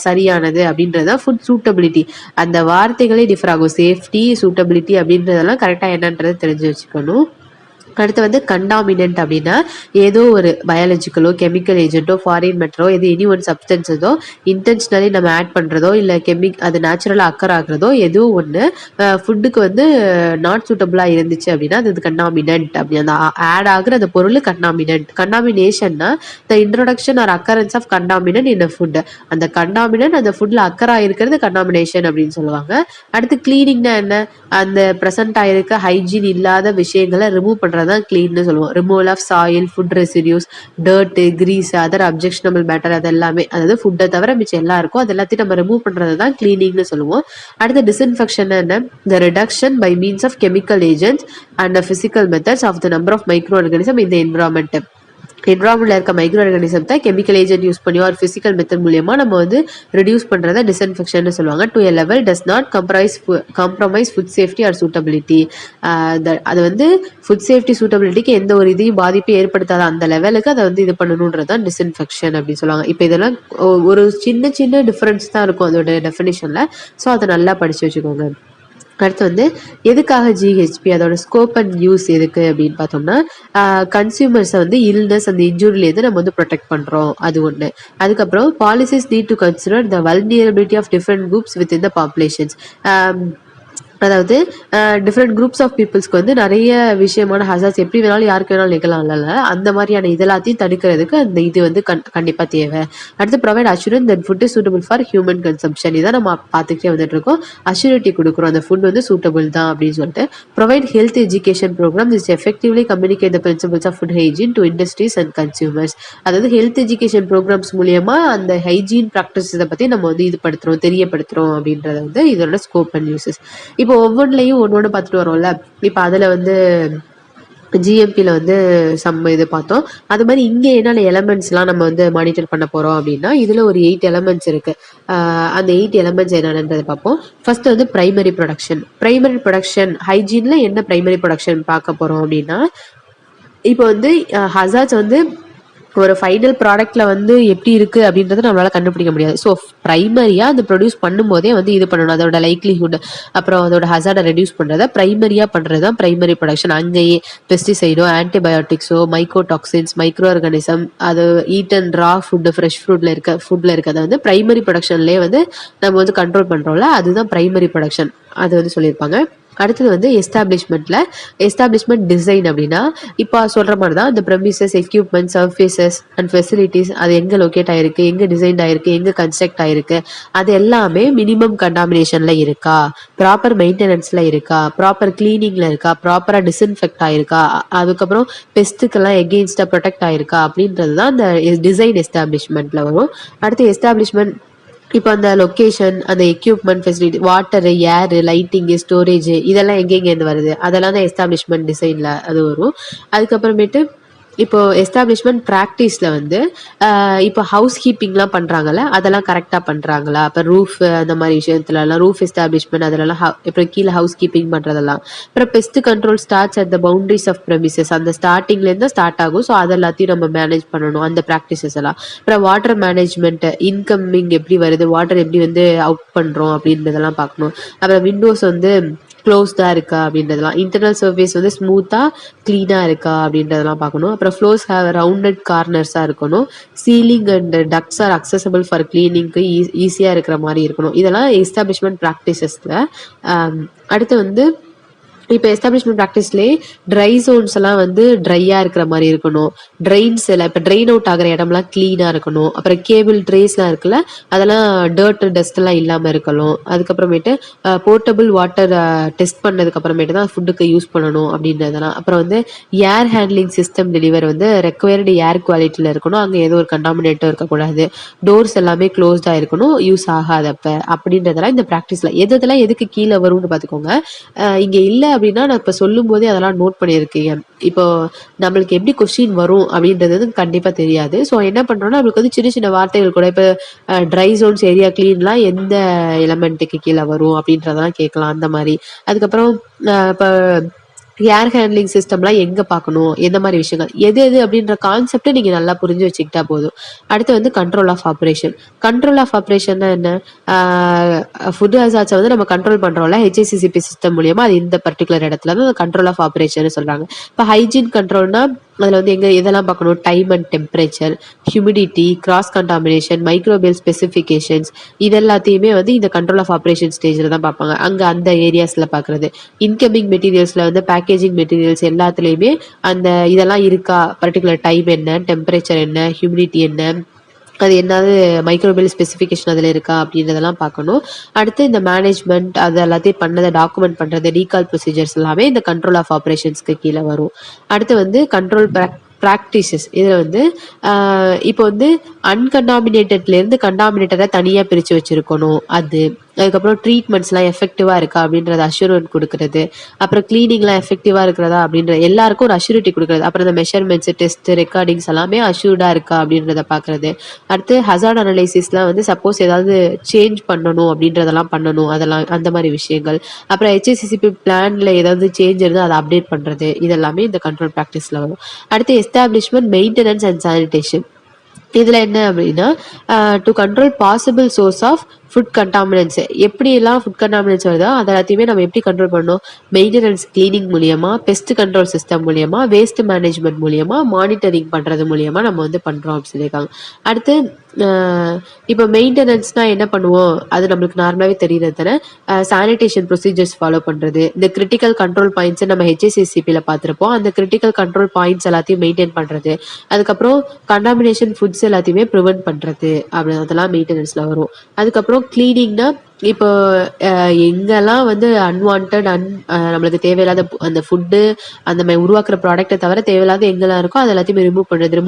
சரியானது அப்படின்றது ஃபுட் சூட்டபிலிட்டி. அந்த வார்த்தைகளே டிஃபர் ஆகும். சேஃப்டி சூட்டபிலிட்டி அப்படின்றதெல்லாம் கரெக்டாக என்னன்றது தெரிஞ்சு வச்சுக்கணும். அடுத்து வந்து கண்டாமினன்ட் அப்படின்னா ஏதோ ஒரு பயாலஜிக்கலோ கெமிக்கல் ஏஜென்ட்டோ ஃபாரின் மெட்டரோ எது எனி ஒன் சப்ஸ்டன்ஸோ இன்டென்ஷனலி நம்ம ஆட் பண்ணுறதோ இல்லை அது நேச்சுரலாக அக்கர் ஆகுறதோ ஏதோ ஒன்று ஃபுட்டுக்கு வந்து நாட் சூட்டபுளாக இருந்துச்சு அப்படின்னா அது கண்டாமினன்ட். அப்படி அந்த ஆட் ஆகுற அந்த பொருள் கண்டாமினன்ட். கண்டாமினேஷன்னா the introduction or occurrence of contaminant in a food. அந்த கண்டாமினன்ட் அந்த ஃபுட்டில் அக்கர் ஆகிருக்கிறது கண்டாமினேஷன் அப்படின்னு சொல்லுவாங்க. அடுத்து கிளீனிங்னா என்ன? அந்த ப்ரெசென்ட் ஆகிருக்க ஹைஜீன் இல்லாத விஷயங்களை ரிமூவ் பண்ணுறது தான் கிளீன்னு சொல்லுவோம். Removal of soil, food residues, dirt, grease, other objectionable matter, அது எல்லாமே, அதாவது ஃபுட்டை தவிர மிச்சம் எல்லாம் இருக்கும், அது எல்லாத்தையும் நம்ம ரிமூவ் பண்ணுறது தான் கிளீனிங்னு சொல்லுவோம். அடுத்த டிஸ்இன்ஃபெக்ஷன் என்ன? The reduction by means of chemical agents and physical methods of the number of micro organism இந்த என்விரான்மெண்ட். என்விரான்மெண்ட்ல இருக்க மைக்ரோ ஆர்கானிசத்தை கெமிக்கல் ஏஜென்ட் யூஸ் பண்ணியோ ஒரு ஃபிசிக்கல் மெத்தட் மூலியமா நம்ம வந்து ரெடியூஸ் பண்றதை டிஸ்இன்ஃபெக்ஷன் சொல்லுவாங்க. To a level does not compromise food safety R suitability. அது வந்து ஃபுட் சேஃப்டி சூட்டபிலிட்டிக்கு எந்த ஒரு இதையும் பாதிப்பு ஏற்படுத்தாத அந்த லெவலுக்கு அதை வந்து இது பண்ணணுன்றது தான் டிஸ்இன்ஃபெக்ஷன் அப்படின்னு சொல்லுவாங்க. இப்போ இதெல்லாம் ஒரு சின்ன சின்ன டிஃபரன்ஸ் தான் இருக்கும் அதோட டெஃபினிஷன்ல. ஸோ அதை நல்லா படிச்சு வச்சுக்கோங்க. அடுத்து வந்து எதுக்காக ஜிஹெச்பி, அதோட ஸ்கோப் அண்ட் யூஸ் எதுக்கு அப்படின்னு பார்த்தோம்னா கன்சியூமர்ஸை வந்து இல்னஸ் அந்த இன்ஜூரிலேருந்து நம்ம வந்து ப்ரொடெக்ட் பண்ணுறோம், அது ஒன்று. அதுக்கப்புறம் policies need to consider the vulnerability of different groups with in the populations. அதாவது டிஃப்ரெண்ட் குரூப்ஸ் ஆஃப் பீப்புள்ஸ்க்கு வந்து நிறைய விஷயமான ஹசார்ட்ஸ் எப்படி வேணாலும் யாருக்கு வேணாலும் நிகழலாம்ல, அந்த மாதிரியான இதெல்லாத்தையும் தடுக்கிறதுக்கு அந்த இது வந்து கண்டிப்பாக தேவை. அடுத்து provide assurance that food is suitable for human consumption. இதான் நம்ம பார்த்துக்கிட்டே வந்துட்டு இருக்கோம். அஷூரிட்டி கொடுக்குறோம் அந்த ஃபுட் வந்து சூட்டபிள் தான் அப்படின்னு சொல்லிட்டு. Provide health education programme which effectively communicate the principles of food hygiene to industries and consumers. அதாவது ஹெல்த் எஜுகேஷன் ப்ரோக்ராம்ஸ் மூலியமா அந்த ஹைஜீன் ப்ராக்டிஸை பற்றி நம்ம வந்து இது படுத்துறோம், தெரியப்படுத்துறோம் அப்படின்றத வந்து இதோட ஸ்கோப் அண்ட் யூசஸ். இப்போ ஒவ்வொன்றிலையும் ஒன்று பார்த்துட்டு வரோம்ல. இப்போ அதில் வந்து ஜிஎம்பியில் வந்து இது பார்த்தோம். அது மாதிரி இங்கே என்னென்ன எலமெண்ட்ஸ்லாம் நம்ம வந்து மானிட்டர் பண்ண போகிறோம் அப்படின்னா இதில் ஒரு 8 எலமெண்ட்ஸ் இருக்குது. அந்த 8 எலமெண்ட்ஸ் என்னென்னதை பார்ப்போம். ஃபர்ஸ்ட் வந்து ப்ரைமரி ப்ரொடக்ஷன் ஹைஜீனில் என்ன ப்ரைமரி ப்ரொடக்ஷன் பார்க்க போகிறோம் அப்படின்னா இப்போ வந்து ஹசார்ட்ஸ் வந்து ஒரு ஃபைனல் ப்ராடக்ட்ல வந்து எப்படி இருக்கு அப்படின்றத நம்மளால கண்டுபிடிக்க முடியாது. ஸோ ப்ரைமரியா அந்த ப்ரொடியூஸ் பண்ணும்போதே வந்து இது பண்ணணும். அதோட லைக்லிஹுட் அப்புறம் அதோட ஹசார்டை ரெடியூஸ் பண்றத ப்ரைமரியா பண்றது தான் ப்ரைமரி ப்ரொடக்ஷன். அங்கேயே பெஸ்டிசைடோ ஆன்டிபயோட்டிக்ஸோ மைக்ரோடாக்சின்ஸ் மைக்ரோ ஆர்கானிசம் அது ஈட்டன் ரா ஃபுட்டு ஃப்ரெஷ் ஃபுட்ல இருக்கிறத வந்து ப்ரைமரி ப்ரொடக்ஷன்லேயே வந்து நம்ம வந்து கண்ட்ரோல் பண்றோம்ல, அதுதான் ப்ரைமரி ப்ரொடக்ஷன். அது வந்து சொல்லியிருப்பாங்க. அடுத்தது வந்து எஸ்டாப்ளிஷ்மெண்ட் டிசைன் அப்படின்னா இப்போ சொல்கிற மாதிரி தான் இந்த premises, equipment, surfaces and facilities அது எங்கே லொக்கேட் ஆகிருக்கு, எங்கே டிசைன் ஆகிருக்கு, எங்கே கன்ஸ்ட்ரக்ட் ஆகிருக்கு, அது எல்லாமே மினிமம் கண்டாமினேஷனில் இருக்கா, ப்ராப்பர் மெயின்டெனன்ஸில் இருக்கா, ப்ராப்பர் கிளீனிங்கில் இருக்கா, ப்ராப்பராக டிஸ்இன்ஃபெக்ட் ஆகிருக்கா, அதுக்கப்புறம் பெஸ்ட்டுக்கெல்லாம் எகெயின்ஸ்டாக ப்ரொடெக்ட் ஆகிருக்கா அப்படின்றது தான் அந்த டிசைன் எஸ்டாப்ளிஷ்மெண்ட்டில் வரும். அடுத்து எஸ்டாப்ளிஷ்மெண்ட் இப்போ அந்த லொக்கேஷன், அந்த எக்யூப்மெண்ட், ஃபெசிலிட்டி, வாட்டரு, ஏரு, லைட்டிங்கு, ஸ்டோரேஜ் இதெல்லாம் எங்கெங்கேருந்து வருது அதெல்லாம் தான் எஸ்டாப்ளிஷ்மெண்ட் டிசைனில் அது வரும். அதுக்கப்புறமேட்டு இப்போ எஸ்டாப்ளிஷ்மெண்ட் ப்ராக்டிஸில் வந்து இப்போ ஹவுஸ் கீப்பிங்லாம் பண்ணுறாங்கல்ல அதெல்லாம் கரெக்டாக பண்ணுறாங்களா, இப்போ ரூஃப் அந்த மாதிரி விஷயத்துலலாம் ரூஃப் எஸ்டாப்ளிஷ்மெண்ட் அதிலலாம் இப்போ கீழே ஹவுஸ் கீப்பிங் பண்ணுறதெல்லாம். அப்புறம் pest control starts at the boundaries of premises, அந்த ஸ்டார்டிங்லேருந்து ஸ்டார்ட் ஆகும். ஸோ அது எல்லாத்தையும் நம்ம மேனேஜ் பண்ணணும் அந்த ப்ராக்டிசஸ் எல்லாம். அப்புறம் வாட்டர் மேனேஜ்மெண்ட், இன்கமிங் எப்படி வருது, வாட்டர் எப்படி வந்து அவுட் பண்ணுறோம் அப்படின்றதெல்லாம் பார்க்கணும். அப்புறம் விண்டோஸ் வந்து க்ளோஸ்டாக இருக்கா அப்படின்றதெல்லாம், இன்டர்னல் சர்ஃபேஸ் வந்து ஸ்மூத்தாக க்ளீனாக இருக்கா அப்படின்றதெல்லாம் பார்க்கணும். அப்புறம் ஃப்ளோர்ஸ் ஹேவ் ரவுண்டட் கார்னர்ஸாக இருக்கணும். Ceiling and ducts are accessible for க்ளீனிங்க்கு ஈஸியாக இருக்கிற மாதிரி இருக்கணும். இதெல்லாம் எஸ்டாப்ளிஷ்மெண்ட் ப்ராக்டிசஸில். அடுத்து வந்து இப்போ எஸ்டாப்ளிஷ்மெண்ட் ப்ராக்டிஸ்லேயே ட்ரை ஜோன்ஸ் எல்லாம் வந்து ட்ரையாக இருக்கிற மாதிரி இருக்கணும். ட்ரெயின்ஸ் எல்லாம் இப்போ ட்ரெயின் அவுட் ஆகிற இடம்லாம் க்ளீனாக இருக்கணும். அப்புறம் கேபிள் ட்ரேஸ்லாம் இருக்குல்ல அதெல்லாம் டர்ட் டஸ்ட்லாம் இல்லாமல் இருக்கணும். அதுக்கப்புறமேட்டு போர்ட்டபிள் வாட்டர் டெஸ்ட் பண்ணதுக்கப்புறமேட்டு தான் ஃபுட்டுக்கு யூஸ் பண்ணணும் அப்படின்றதெல்லாம். அப்புறம் வந்து ஏர் ஹேண்ட்லிங் சிஸ்டம் டெலிவர் வந்து ரெக்வயர்டு ஏர் குவாலிட்டியில் இருக்கணும். அங்கே ஏதோ ஒரு கண்டாமினேட்டும் இருக்கக்கூடாது. டோர்ஸ் எல்லாமே க்ளோஸ்டாக இருக்கணும் யூஸ் ஆகாதப்ப அப்படின்றதெல்லாம் இந்த ப்ராக்டிஸில் எதெல்லாம் எதுக்கு கீழே வரும்னு பார்த்துக்கோங்க. இங்கே இல்லை அப்படின்னா நான் இப்போ சொல்லும் போதே அதெல்லாம் நோட் பண்ணியிருக்கீங்க. இப்போ நம்மளுக்கு எப்படி கொஸ்டின் வரும் அப்படின்றது கண்டிப்பாக தெரியாது. ஸோ என்ன பண்ணுறோம்னா நம்மளுக்கு வந்து சின்ன சின்ன வார்த்தைகள் கூட இப்போ ட்ரை ஜோன்ஸ், ஏரியா கிளீன்லாம் எந்த எலமெண்ட்டுக்கு கீழே வரும் அப்படின்றதெல்லாம் கேட்கலாம் அந்த மாதிரி. அதுக்கப்புறம் இப்போ ஏர் ஹேண்ட்லிங் சிஸ்டம்லாம் எங்கே பார்க்கணும், எந்த மாதிரி விஷயங்கள் எது எது அப்படின்ற கான்செப்டை நீங்கள் நல்லா புரிஞ்சு வச்சுக்கிட்டா போதும். அடுத்து வந்து control of operation. Control of ஆப்ரேஷன்னா என்ன, ஃபுட் ஹசார்ட்ஸை வந்து நம்ம கண்ட்ரோல் பண்ணுறோம்ல ஹெச்ஏசிசிபி சிஸ்டம் மூலியமாக, அது இந்த பர்டிகுலர் இடத்துல தான் கண்ட்ரோல் ஆஃப் ஆப்ரேஷன் சொல்கிறாங்க. இப்போ ஹைஜீன் கண்ட்ரோல்னா அதில் வந்து எதெல்லாம் பார்க்கணும், time and temperature, humidity, cross contamination, microbial specifications இது எல்லாத்தையுமே வந்து இந்த கண்ட்ரோல் ஆஃப் ஆப்ரேஷன் ஸ்டேஜில் தான் பார்ப்பாங்க. அங்கே அந்த ஏரியாஸில் பார்க்குறது. இன்கமிங் மெட்டீரியல்ஸில் வந்து பேக்கேஜிங் மெட்டீரியல்ஸ் எல்லாத்துலேயுமே அந்த இதெல்லாம் இருக்கா, பர்டிகுலர் டைம் என்ன, டெம்பரேச்சர் என்ன, ஹியூமிடிட்டி என்ன, அது என்னது மைக்ரோபியல் ஸ்பெசிஃபிகேஷன் அதில் இருக்கா அப்படின்றதெல்லாம் பார்க்கணும். அடுத்து இந்த மேனேஜ்மெண்ட் அது எல்லாத்தையும் பண்ணதை டாக்குமெண்ட் பண்ணுறது, ரீகால் ப்ரொசீஜர்ஸ் எல்லாமே இந்த கண்ட்ரோல் ஆஃப் ஆப்ரேஷன்ஸ்க்கு கீழே வரும். அடுத்து வந்து கண்ட்ரோல் ப்ராக்டிசஸ். இதில் வந்து இப்போ வந்து அன்கண்டாமினேட்டட்லேருந்து கண்டாமினேட்டரை தனியாக பிரித்து வச்சுருக்கணும். அதுக்கப்புறம் ட்ரீட்மெண்ட்ஸ்லாம் எஃபெக்டிவாக இருக்கா அப்படின்றத அஷூரன்ஸ் கொடுக்குறது. அப்புறம் கிளீனிங்லாம் எஃபெக்டிவாக இருக்கிறதா அப்படின்ற எல்லாருக்கும் ஒரு அஷூரிட்டி கொடுக்குறது. அப்புறம் இந்த மெஷர்மெண்ட்ஸ், டெஸ்ட், ரெக்கார்டிங்ஸ் எல்லாமே அஷூர்டாக இருக்கா அப்படின்றத பார்க்குறது. அடுத்து ஹசார்ட் அனலைசிஸ்லாம் வந்து சப்போஸ் ஏதாவது சேஞ்ச் பண்ணணும் அப்படின்றதெல்லாம் பண்ணணும், அதெல்லாம் அந்த மாதிரி விஷயங்கள். அப்புறம் ஹெச்ஏசிசிபி பிளானில் ஏதாவது சேஞ்ச் இருந்தால் அதை அப்டேட் பண்ணுறது, இதெல்லாமே இந்த கண்ட்ரோல் ப்ராக்டிஸில் வரும். அடுத்து எஸ்டாப்ளிஷ்மெண்ட், மெயின்டெனன்ஸ் அண்ட் சானிடேஷன். இதில் என்ன அப்படின்னா to control possible source of food contaminants. எப்படியெல்லாம் ஃபுட் கண்டாமினன்ஸ் வருதோ அதை எல்லாத்தையுமே நம்ம எப்படி கண்ட்ரோல் பண்ணணும், மெயின்டெனன்ஸ் கிளீனிங் மூலியமாக, பெஸ்ட் கண்ட்ரோல் சிஸ்டம் மூலியமாக, வேஸ்ட் மேனேஜ்மெண்ட் மூலியமாக, மானிட்டரிங் பண்ணுறது மூலியமாக நம்ம வந்து பண்ணுறோம் அப்படின்னு சொல்லியிருக்காங்க. அடுத்து இப்போ மெயின்டெனன்ஸ்னால் என்ன பண்ணுவோம், அது நம்மளுக்கு நார்மலாகவே தெரிகிறது தானே. சானிடேஷன் ப்ரொசீஜர்ஸ் ஃபாலோ பண்ணுறது, இந்த கிரிட்டிக்கல் கண்ட்ரோல் பாயிண்ட்ஸை நம்ம ஹெச்ஏசிசிபியில் பார்த்துருப்போம். அந்த கிரிட்டிக்கல் கண்ட்ரோல் பாயிண்ட்ஸ் எல்லாத்தையும் மெயின்டைன் பண்ணுறது. அதுக்கப்புறம் கண்டாமினேஷன் ஃபுட்ஸ் எல்லாத்தையுமே ப்ரிவென்ட் பண்ணுறது அதெல்லாம் மெயின்டெனன்ஸில் வரும். அதுக்கப்புறம் கிளீனிங்னா இப்போ எங்கெல்லாம் வந்து அன்வான்ட் நம்மளுக்கு தேவையில்லாத அந்த ஃபுட்டு அந்த மாதிரி உருவாக்குற ப்ராடக்ட்டை தவிர தேவையில்லாத எங்கெல்லாம் இருக்கோ அது எல்லாத்தையுமே ரிமூவ் பண்ணுறது,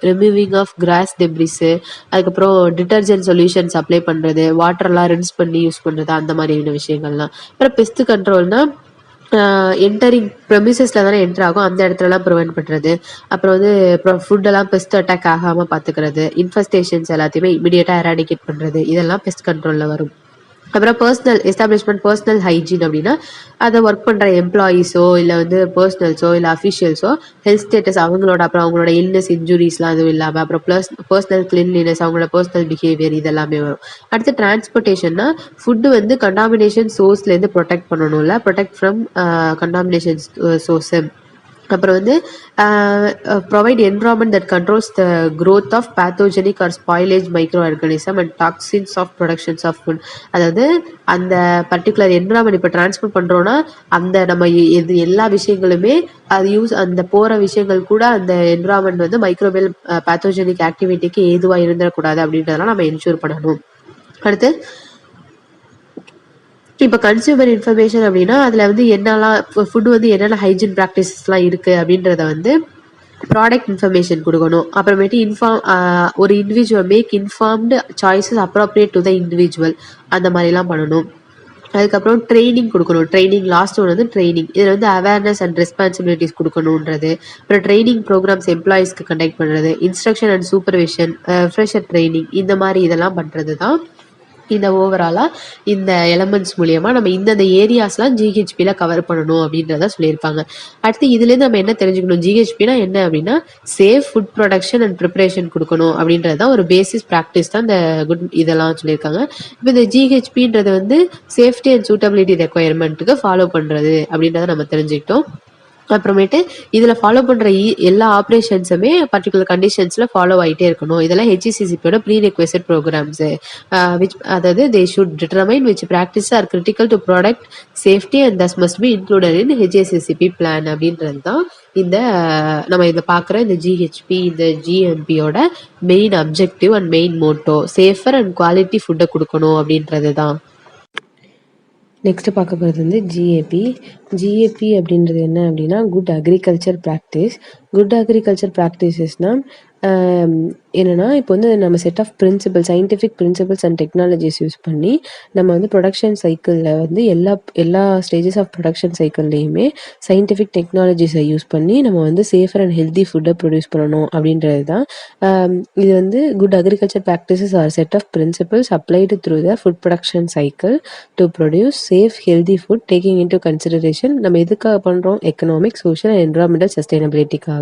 ரிமூவிங் ஆஃப் கிராஸ் டெப்ரிஸு. அதுக்கப்புறம் டிட்டர்ஜென்ட் சொல்யூஷன்ஸ் அப்ளை பண்ணுறது, வாட்டர்லாம் ரின்ஸ் பண்ணி யூஸ் பண்ணுறது, அந்த மாதிரியான விஷயங்கள்லாம். அப்புறம் பெஸ்ட் கண்ட்ரோல்னா என்டரிங் ப்ரெமிசஸில் தானே என்டர் ஆகும், அந்த இடத்துலலாம் ப்ரிவென்ட் பண்ணுறது. அப்புறம் வந்து ஃபுட்டெல்லாம் பெஸ்ட் அட்டாக் ஆகாமல் பார்த்துக்கிறது, இன்ஃபெஸ்டேஷன்ஸ் எல்லாத்தையுமே இமீடியட்டாக எராடிகேட் பண்ணுறது, இதெல்லாம் பெஸ்ட் கண்ட்ரோலில் வரும். அப்புறம் பர்சனல் ஹைஜீன் அப்படின்னா அதை ஒர்க் பண்ணுற எம்ப்ளாயீஸோ இல்லை வந்து பர்சனல்ஸோ இல்லை அஃபிஷியல்ஸோ ஹெல்த் ஸ்டேட்டஸ் அவங்களோட, அப்புறம் அவங்களோட இல்னஸ், இன்ஜுரிஸ்லாம் அதுவும் இல்லாமல், அப்புறம் பர்சனல் கிளீன்லினஸ், அவங்களோட பர்சனல் பிஹேவியர் இதெல்லாமே வரும். அடுத்து டிரான்ஸ்போர்ட்டேஷன்னா ஃபுட்டு வந்து கண்டாமினேஷன் சோர்ஸ்லேருந்து ப்ரொடெக்ட் பண்ணணும்ல, ப்ரொடெக்ட் ஃப்ரம் கண்டாமினேஷன் சோர்ஸு. அப்புறம் வந்து provide environment that controls the growth of pathogenic or spoilage micro organism and toxins of productions of food. அதாவது அந்த பர்டிகுலர் என்விரான்மெண்ட் இப்போ டிரான்ஸ்போர்ட் பண்ணுறோன்னா அந்த நம்ம எது எல்லா விஷயங்களுமே அது அந்த போகிற விஷயங்கள் கூட அந்த என்விரான்மெண்ட் வந்து மைக்ரோவேல் பேத்தோஜெனிக் ஆக்டிவிட்டிக்கு ஏதுவாக இருந்துடக்கூடாது அப்படின்றதெல்லாம் நம்ம என்ஷூர் பண்ணணும். அடுத்து இப்போ கன்சியூமர் இன்ஃபர்மேஷன் அப்படின்னா அதில் வந்து என்னெல்லாம் ஃபுட் வந்து என்னென்ன ஹைஜீன் ப்ராக்டிசஸ்லாம் இருக்குது அப்படின்றத வந்து ப்ராடக்ட் இன்ஃபர்மேஷன் கொடுக்கணும். அப்புறமேட்டு ஒரு individual make informed choices appropriate to the individual அந்த மாதிரிலாம் பண்ணணும். அதுக்கப்புறம் ட்ரைனிங் கொடுக்கணும். ட்ரைனிங் லாஸ்ட் ஒன்று வந்து ட்ரைனிங். இதில் வந்து அவேர்னஸ் அண்ட் ரெஸ்பான்சிபிலிட்டிஸ் கொடுக்கணுன்றது. அப்புறம் ட்ரைனிங் ப்ரோக்ராம்ஸ் எம்ப்ளாயீஸ்க்கு கண்டக்ட் பண்ணுறது, instruction and supervision, fresher training, இந்த மாதிரி இதெல்லாம் பண்ணுறது தான் இந்த ஓவராலாக இந்த எலமெண்ட்ஸ் மூலியமாக நம்ம இந்தந்த ஏரியாஸ்லாம் ஜிஹெச்பியில் கவர் பண்ணணும் அப்படின்றத சொல்லியிருப்பாங்க. அடுத்து இதுலேருந்து நம்ம என்ன தெரிஞ்சுக்கணும், ஜிஹெச்பினா என்ன அப்படின்னா safe food production and preparation கொடுக்கணும் அப்படின்றது தான் ஒரு பேசிஸ் ப்ராக்டிஸ் தான் இந்த இதெல்லாம் சொல்லியிருக்காங்க. இப்போ இந்த ஜிஹெச்பின்றது வந்து சேஃப்டி அண்ட் சூட்டபிலிட்டி ரெக்குயர்மெண்ட்டுக்கு ஃபாலோ பண்ணுறது அப்படின்றத நம்ம தெரிஞ்சுக்கிட்டோம். அப்புறமேட்டு இதில் ஃபாலோ பண்ணுற எல்லா ஆப்ரேஷன்ஸுமே பர்டிகுலர் கண்டிஷன்ஸில் ஃபாலோ ஆகிட்டே இருக்கணும். இதெல்லாம் ஹெச்இசிசிபியோட ப்ரீ ரெக்வெஸ்ட் ப்ரோக்ராம்ஸு அதாவது they should determine which practice are critical to product safety and thus must be included in HACCP plan அப்படின்றது தான் இந்த நம்ம இதை பார்க்குற இந்த ஜிஹெச்பி இந்த ஜிஎம்பியோட main objective and main motto. Safer and quality ஃபுட்டை கொடுக்கணும் அப்படின்றது தான். நெக்ஸ்ட்டு பார்க்க போகிறது வந்து ஜிஏபி. ஜிஏபி அப்படின்றது என்ன அப்படின்னா good agriculture practice. Good agriculture ப்ராக்டிசஸ்னால் என்னென்னா இப்போ வந்து நம்ம set of principle scientific principles and technologies use பண்ணி நம்ம வந்து ப்ரொடக்ஷன் சைக்கிளில் வந்து எல்லா ஸ்டேஜஸ் ஆஃப் ப்ரொடக்ஷன் சைக்கிள்லேயுமே சயின்டிஃபிக் டெக்னாலஜிஸை யூஸ் பண்ணி நம்ம வந்து சேஃபர் அண்ட் ஹெல்தி ஃபுட்டை ப்ரொடியூஸ் பண்ணணும் அப்படின்றது தான். இது வந்து good agriculture practices are set of principles applied through the food production cycle to produce safe healthy food taking into consideration. நம்ம எதுக்காக பண்ணுறோம், எக்கனாமிக் சோஷியல் அண்ட் என்விரான்மெண்டல் சஸ்டைனபிலிட்டிக்காக.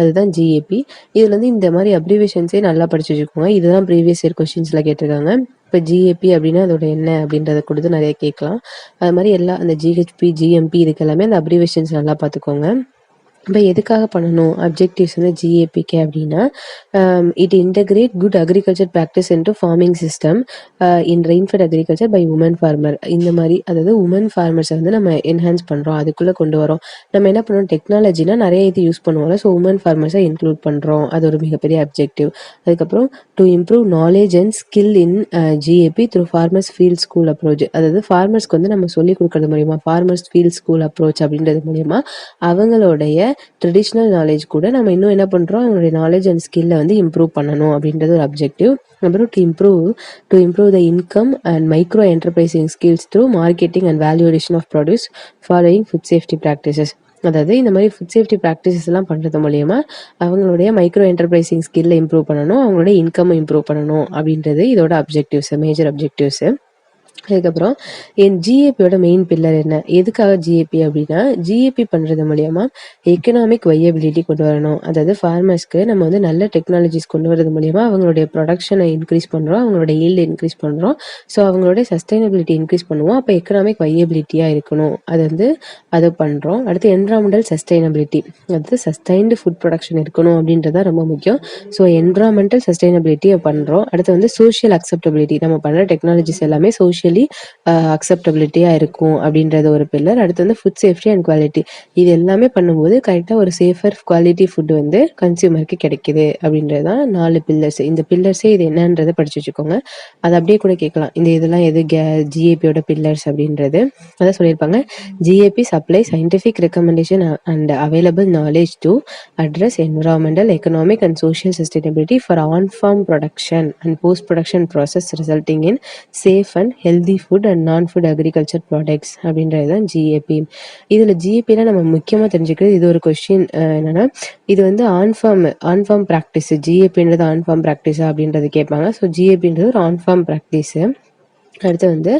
அதுதான் ஜிஏபி. இதில் வந்து இந்த மாதிரி அப்ரிவேஷன்ஸே நல்லா படிச்சு வச்சுக்கோங்க. இதுதான் ப்ரீவியஸ் இயர் கொஸ்டின்ஸில் கேட்டிருக்காங்க. இப்போ ஜிஏபி அப்படின்னா அதோட என்ன அப்படின்றத கொடுத்து நிறைய கேட்கலாம். அது மாதிரி அந்த ஜிஹெச்பி ஜிஎம்பி இதுக்கு எல்லாமே அந்த அப்ரிவேஷன்ஸ் நல்லா பார்த்துக்கோங்க. இப்போ எதுக்காக பண்ணணும் அப்ஜெக்டிவ்ஸ் வந்து ஜிஏபிக்கு அப்படின்னா it integrate good agriculture practice into farming system in rainfed agriculture by woman farmer. இந்த மாதிரி அதாவது உமன் ஃபார்மர்ஸை வந்து நம்ம என்ஹான்ஸ் பண்ணுறோம், அதுக்குள்ளே கொண்டு வரோம். நம்ம என்ன பண்ணுறோம், டெக்னாலஜினா நிறைய இது யூஸ் பண்ணுவோம்ல, ஸோ உமன் ஃபார்மர்ஸை இன்க்ளூட் பண்ணுறோம். அது ஒரு மிகப்பெரிய அப்ஜெக்டிவ். அதுக்கப்புறம் to improve knowledge and skill in GAB through farmers field school approach. அதாவது ஃபார்மர்ஸ்க்கு வந்து நம்ம சொல்லிக் கொடுக்கறது மூலிமா ஃபார்மர்ஸ் ஃபீல்ட் ஸ்கூல் அப்ரோச் அப்படின்றது மூலிமா அவங்களுடைய ட்ரெடிஷ்னல் நாலேஜ் கூட நம்ம இன்னும் என்ன பண்ணுறோம், அவங்களுடைய நாலேஜ் அண்ட் ஸ்கில்லை வந்து இம்ப்ரூவ் பண்ணணும் அப்படின்றது ஒரு அப்ஜெக்டிவ். அப்புறம் to improve the income and micro enterprising skills through marketing and valuation of produce following food safety practices. அதாவது இந்த மாதிரி ஃபுட் சேஃப்டி ப்ராக்டிசஸ் எல்லாம் பண்ணுறது மூலயமா அவங்களுடைய மைக்ரோ என்டர்பிரைசிங் ஸ்கில்லை இம்ப்ரூவ் பண்ணணும், அவங்களுடைய இன்கம்மை இம்ப்ரூவ் பண்ணணும் அப்படின்றது இதோட அப்ஜெக்டிவ்ஸ், மேஜர் அப்ஜெக்டிவ்ஸு. அதுக்கப்புறம் என் ஜிஏபியோட மெயின் பில்லர் என்ன, எதுக்காக ஜிஏபி அப்படின்னா ஜிஏபி பண்ணுறது மூலயமா எக்கனாமிக் வையபிலிட்டி கொண்டு வரணும். அதாவது ஃபார்மர்ஸ்க்கு நம்ம வந்து நல்ல டெக்னாலஜிஸ் கொண்டு வரது மூலயமா அவங்களுடைய ப்ரொடக்ஷனை இன்க்ரீஸ் பண்ணுறோம், அவங்களோட ஈல்டு இன்க்ரீஸ் பண்ணுறோம். ஸோ அவங்களுடைய சஸ்டைனபிலிட்டி இன்க்ரீஸ் பண்ணுவோம். அப்போ எக்கனாமிக் வையபிலிட்டியாக இருக்கணும், அது வந்து அதை பண்ணுறோம். அடுத்து என்விரான்மெண்டல் சஸ்டைனபிலிட்டி, அதாவது சஸ்டைன்டு ஃபுட் ப்ரொடக்ஷன் இருக்கணும் அப்படின்றதான் ரொம்ப முக்கியம். ஸோ என்விரான்மெண்டல் சஸ்டைனபிலிட்டியை பண்ணுறோம். அடுத்து வந்து சோஷியல் அக்செப்டபிலிட்டி, நம்ம பண்ணுற டெக்னாலஜிஸ் எல்லாமே சோஷியலி அக்செப்டபிலிட்டியாக இருக்கும் அப்படின்றது ஒரு பில்லர். அடுத்து வந்து ஃபுட் சேஃப்டி அண்ட் குவாலிட்டி, இது எல்லாமே பண்ணும்போது கரெக்டாக ஒரு சேஃபர் குவாலிட்டி ஃபுட் வந்து கன்சியூமருக்கு கிடைக்குது அப்படின்றது தான் 4 பில்லர்ஸ். இந்த பில்லர்ஸே இது என்னன்றதை படிச்சு வச்சுக்கோங்க. அது அப்படியே கூட கேட்கலாம், இந்த இதெல்லாம் எது ஜிஏபியோட பில்லர்ஸ் அப்படின்றது. அதான் சொல்லியிருப்பாங்க, GAP supply scientific recommendation and available knowledge to address environmental economic and social sustainability for on farm production and post production process resulting in safe and healthy food and non food agriculture products அப்படின்றது தான் GAB. இதில் ஜிஏபியில் நம்ம முக்கியமாக தெரிஞ்சுக்கிறது, இது ஒரு question என்னென்னா, இது வந்து ஆன்ஃபார்ம் ப்ராக்டிஸ், ஜிஏபின்றது ஆன்ஃபார்ம் ப்ராக்டிஸா அப்படின்றது கேட்பாங்க. ஸோ ஜிஏபின்றது ஒரு ஆன்ஃபார்ம் ப்ராக்டிஸு. அடுத்து வந்து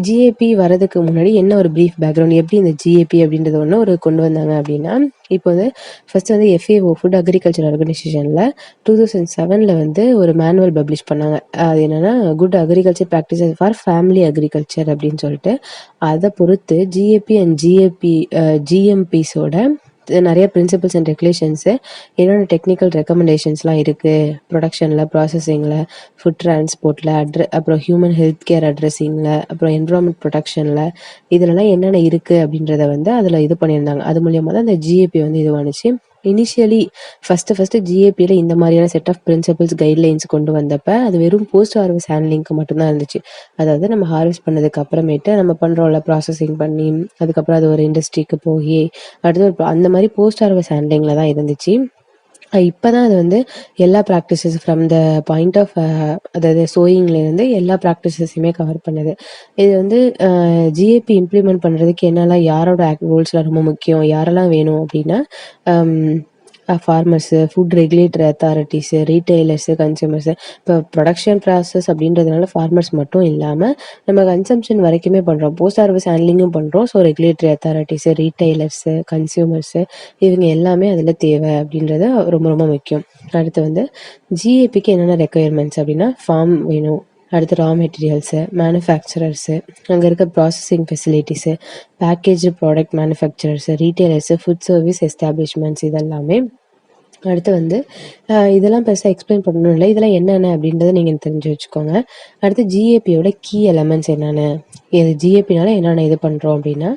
ஜிஏபி வரதுக்கு முன்னாடி என்ன ஒரு ப்ரீஃப் பேக்ரவுண்ட், எப்படி இந்த ஜிஏபி அப்படின்றது ஒன்று கொண்டு வந்தாங்க அப்படின்னா, இப்போ வந்து ஃபர்ஸ்ட் வந்து FAO ஃபுட் அக்ரிகல்ச்சர் ஆர்கனைசேஷனில் 2007 வந்து ஒரு மேனுவல் பப்ளிஷ் பண்ணாங்க. அது என்னென்னா good agriculture practices for family agriculture அப்படின்னு சொல்லிட்டு. அதை பொறுத்து ஜிஏபி அண்ட் ஜிஎம்பிஸோட நிறைய பிரின்சிபல்ஸ் அண்ட் ரெகுலேஷன்ஸு, என்னென்ன டெக்னிக்கல் ரெக்கமெண்டேஷன்ஸ்லாம் இருக்குது ப்ரொடக்ஷனில், ப்ராசஸிங்கில், ஃபுட் டிரான்ஸ்போர்ட்டில், அப்புறம் ஹியூமன் ஹெல்த் கேர் அட்ரஸிங்கில், அப்புறம் என்விரான்மெண்ட் ப்ரொடெக்ஷனில், இதுலலாம் என்னென்ன இருக்குது அப்படின்றத வந்து அதில் இது பண்ணியிருந்தாங்க. அது மூலியமாக தான் இந்த ஜிஏபி வந்து இதுவானுச்சு. இனிஷியலி ஃபஸ்ட்டு ஜிஏபியில் இந்த மாதிரியான செட் ஆஃப் பிரின்சிபல்ஸ் கைட்லைன்ஸ் கொண்டு வந்தப்ப அது வெறும் போஸ்ட் ஹார்வெஸ்ட் ஹேண்ட்லிங்க்கு மட்டும்தான் இருந்துச்சு. அதாவது நம்ம ஹார்வெஸ்ட் பண்ணதுக்கு அப்புறமேட்டு நம்ம பண்ணுறோம்ல ப்ராசஸிங் பண்ணி, அதுக்கப்புறம் அது ஒரு இண்டஸ்ட்ரிக்கு போய் அடுத்து அந்த மாதிரி போஸ்ட் ஹார்வெஸ்ட் ஹேண்ட்லிங்கில் தான் இருந்துச்சு. இப்போ தான் அது வந்து எல்லா practices from the point of அதாவது சோயிங்லேருந்து எல்லா ப்ராக்டிசஸையுமே கவர் பண்ணுது. இது வந்து ஜிஏபி இம்ப்ளிமெண்ட் பண்ணுறதுக்கு என்னெல்லாம் யாரோட ரூல்ஸ்லாம் ரொம்ப முக்கியம், யாரெல்லாம் வேணும் அப்படின்னா, ஃபார்மர்ஸு, ஃபுட் ரெகுலேட்டரி அத்தாரிட்டிஸு, ரீட்டெய்லர்ஸு, கன்சியூமர்ஸு. இப்போ ப்ரொடக்ஷன் ப்ராசஸ் அப்படின்றதுனால ஃபார்மர்ஸ் மட்டும் இல்லாமல் நம்ம கன்சம்ஷன் வரைக்குமே பண்ணுறோம். போஸ்ட் ஹார்வெஸ்ட் ஹேண்ட்லிங்கும் பண்ணுறோம். ஸோ ரெகுலேட்டரி அத்தாரிட்டிஸு, ரீட்டெய்லர்ஸு, கன்சியூமர்ஸு, இவங்க எல்லாமே அதில் தேவை அப்படின்றது ரொம்ப ரொம்ப முக்கியம். அடுத்து வந்து ஜிஏபிக்கு என்னென்ன ரெக்குயர்மெண்ட்ஸ் அப்படின்னா, ஃபார்ம் வேணும், அடுத்து ரா மெட்டீரியல்ஸு, மேனுஃபேக்சரர்ஸு, அங்கே இருக்க processing facilities, package product manufacturers, retailers, food service establishments, இதெல்லாமே. அடுத்து வந்து இதெல்லாம் பெருசாக எக்ஸ்பிளைன் பண்ணணும் இல்லை, இதெல்லாம் என்னென்ன அப்படின்றத நீங்கள் தெரிஞ்சு வச்சுக்கோங்க. அடுத்து ஜிஏபியோட கீ எலமெண்ட்ஸ் என்னென்ன, இது ஜிஏபினால என்னென்ன இது பண்ணுறோம் அப்படின்னா,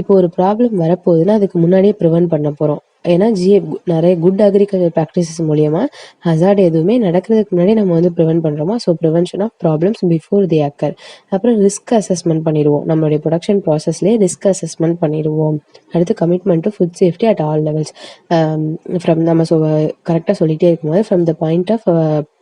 இப்போ ஒரு ப்ராப்ளம் வரப்போகுதுன்னா அதுக்கு முன்னாடியே ப்ரிவென்ட் பண்ண போகிறோம். ஏன்னா நிறைய குட் அக்ரிகல்ச்சர் ப்ராக்டிசஸ் மூலியமா ஹசார்ட் எதுவுமே நடக்கிறதுக்கு முன்னாடி நம்ம வந்து ப்ரிவென்ட் பண்ணுறோமா. So prevention of problems before the occur. அப்புறம் ரிஸ்க் அசஸ்மெண்ட் பண்ணிடுவோம், நம்மளுடைய ப்ரொடக்ஷன் ப்ராசஸ்லேயே ரிஸ்க் அசஸ்மெண்ட் பண்ணிடுவோம். அடுத்து commitment to food safety at all levels. From நம்ம கரெக்டாக சொல்லிகிட்டே இருக்கும்போது ஃப்ரம் த பாயிண்ட் ஆஃப்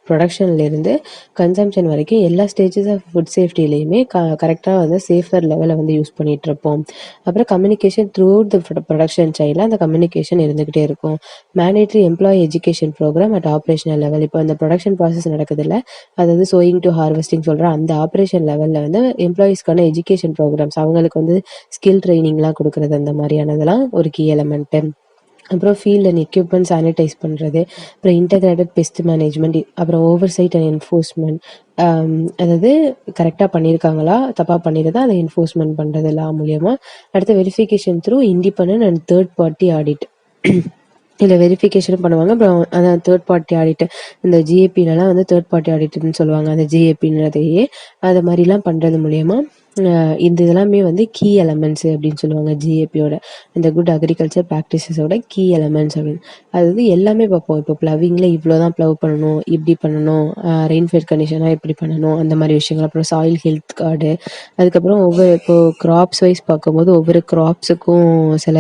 ப்ரொடக்ஷன்லேருந்து கன்சம்ஷன் வரைக்கும் எல்லா ஸ்டேஜஸ் ஆஃப் ஃபுட் சேஃப்டிலையுமே கரெக்டாக வந்து சேஃபர் லெவலை வந்து யூஸ் பண்ணிகிட்ருப்போம். அப்புறம் communication throughout the production சைடில் அந்த கம்யூனிகேஷன் இருந்துக்கிட்டே இருக்கும். Mandatory employee education program at operational level. இப்போ அந்த ப்ரொடக்ஷன் ப்ராசஸ் நடக்குதுல்ல, அதாவது சோயிங் டு ஹார்வெஸ்டிங் சொல்கிற அந்த ஆப்ரேஷன் லெவலில் வந்து எம்ப்ளாயீஸ்க்கான எஜுகேஷன் ப்ரோக்ராம்ஸ், அவங்களுக்கு வந்து ஸ்கில் ட்ரைனிங்லாம் கொடுக்குறது, அந்த மாதிரியானதெல்லாம் ஒரு கீ எலமெண்ட்டு. அப்புறம் ஃபீல்ட் அண்ட் எக்யூப்மெண்ட் சானிடைஸ் பண்ணுறது, அப்புறம் இன்டகிரேட்டட் பெஸ்ட் மேனேஜ்மெண்ட், அப்புறம் ஓவர்சைட் அண்ட் என்ஃபோர்ஸ்மெண்ட். அதாவது கரெக்டாக பண்ணியிருக்காங்களா, தப்பாக பண்ணியிருந்தா அதை என்ஃபோர்ஸ்மெண்ட் பண்ணுறது எல்லாம் மூலியமாக. அடுத்து verification through independent and third party audit. இதில் வெரிஃபிகேஷனும் பண்ணுவாங்க. அப்புறம் அதான் தேர்ட் பார்ட்டி ஆடிட்டு, இந்த ஜிஏபிலலாம் வந்து தேர்ட் பார்ட்டி ஆடிட்டுன்னு சொல்லுவாங்க. அந்த ஜிஏபின்றதையே அது மாதிரிலாம் பண்ணுறது மூலயமா இந்த இதெல்லாமே வந்து கீ எலமெண்ட்ஸு அப்படின்னு சொல்லுவாங்க ஜிஏபியோட, இந்த குட் அக்ரிகல்ச்சர் ப்ராக்டிசஸோட கீ எலமெண்ட்ஸ் அப்படின்னு. அதாவது எல்லாமே பார்ப்போம். இப்போ ப்ளவிங்கில் இவ்வளோ தான் ப்ளவ் பண்ணணும், இப்படி பண்ணணும், ரெயின்ஃபெட் கண்டிஷனாக இப்படி பண்ணணும், அந்த மாதிரி விஷயங்கள். அப்புறம் சாயில் ஹெல்த் கார்டு, அதுக்கப்புறம் இப்போது க்ராப்ஸ் வைஸ் பார்க்கும்போது ஒவ்வொரு க்ராப்ஸுக்கும் சில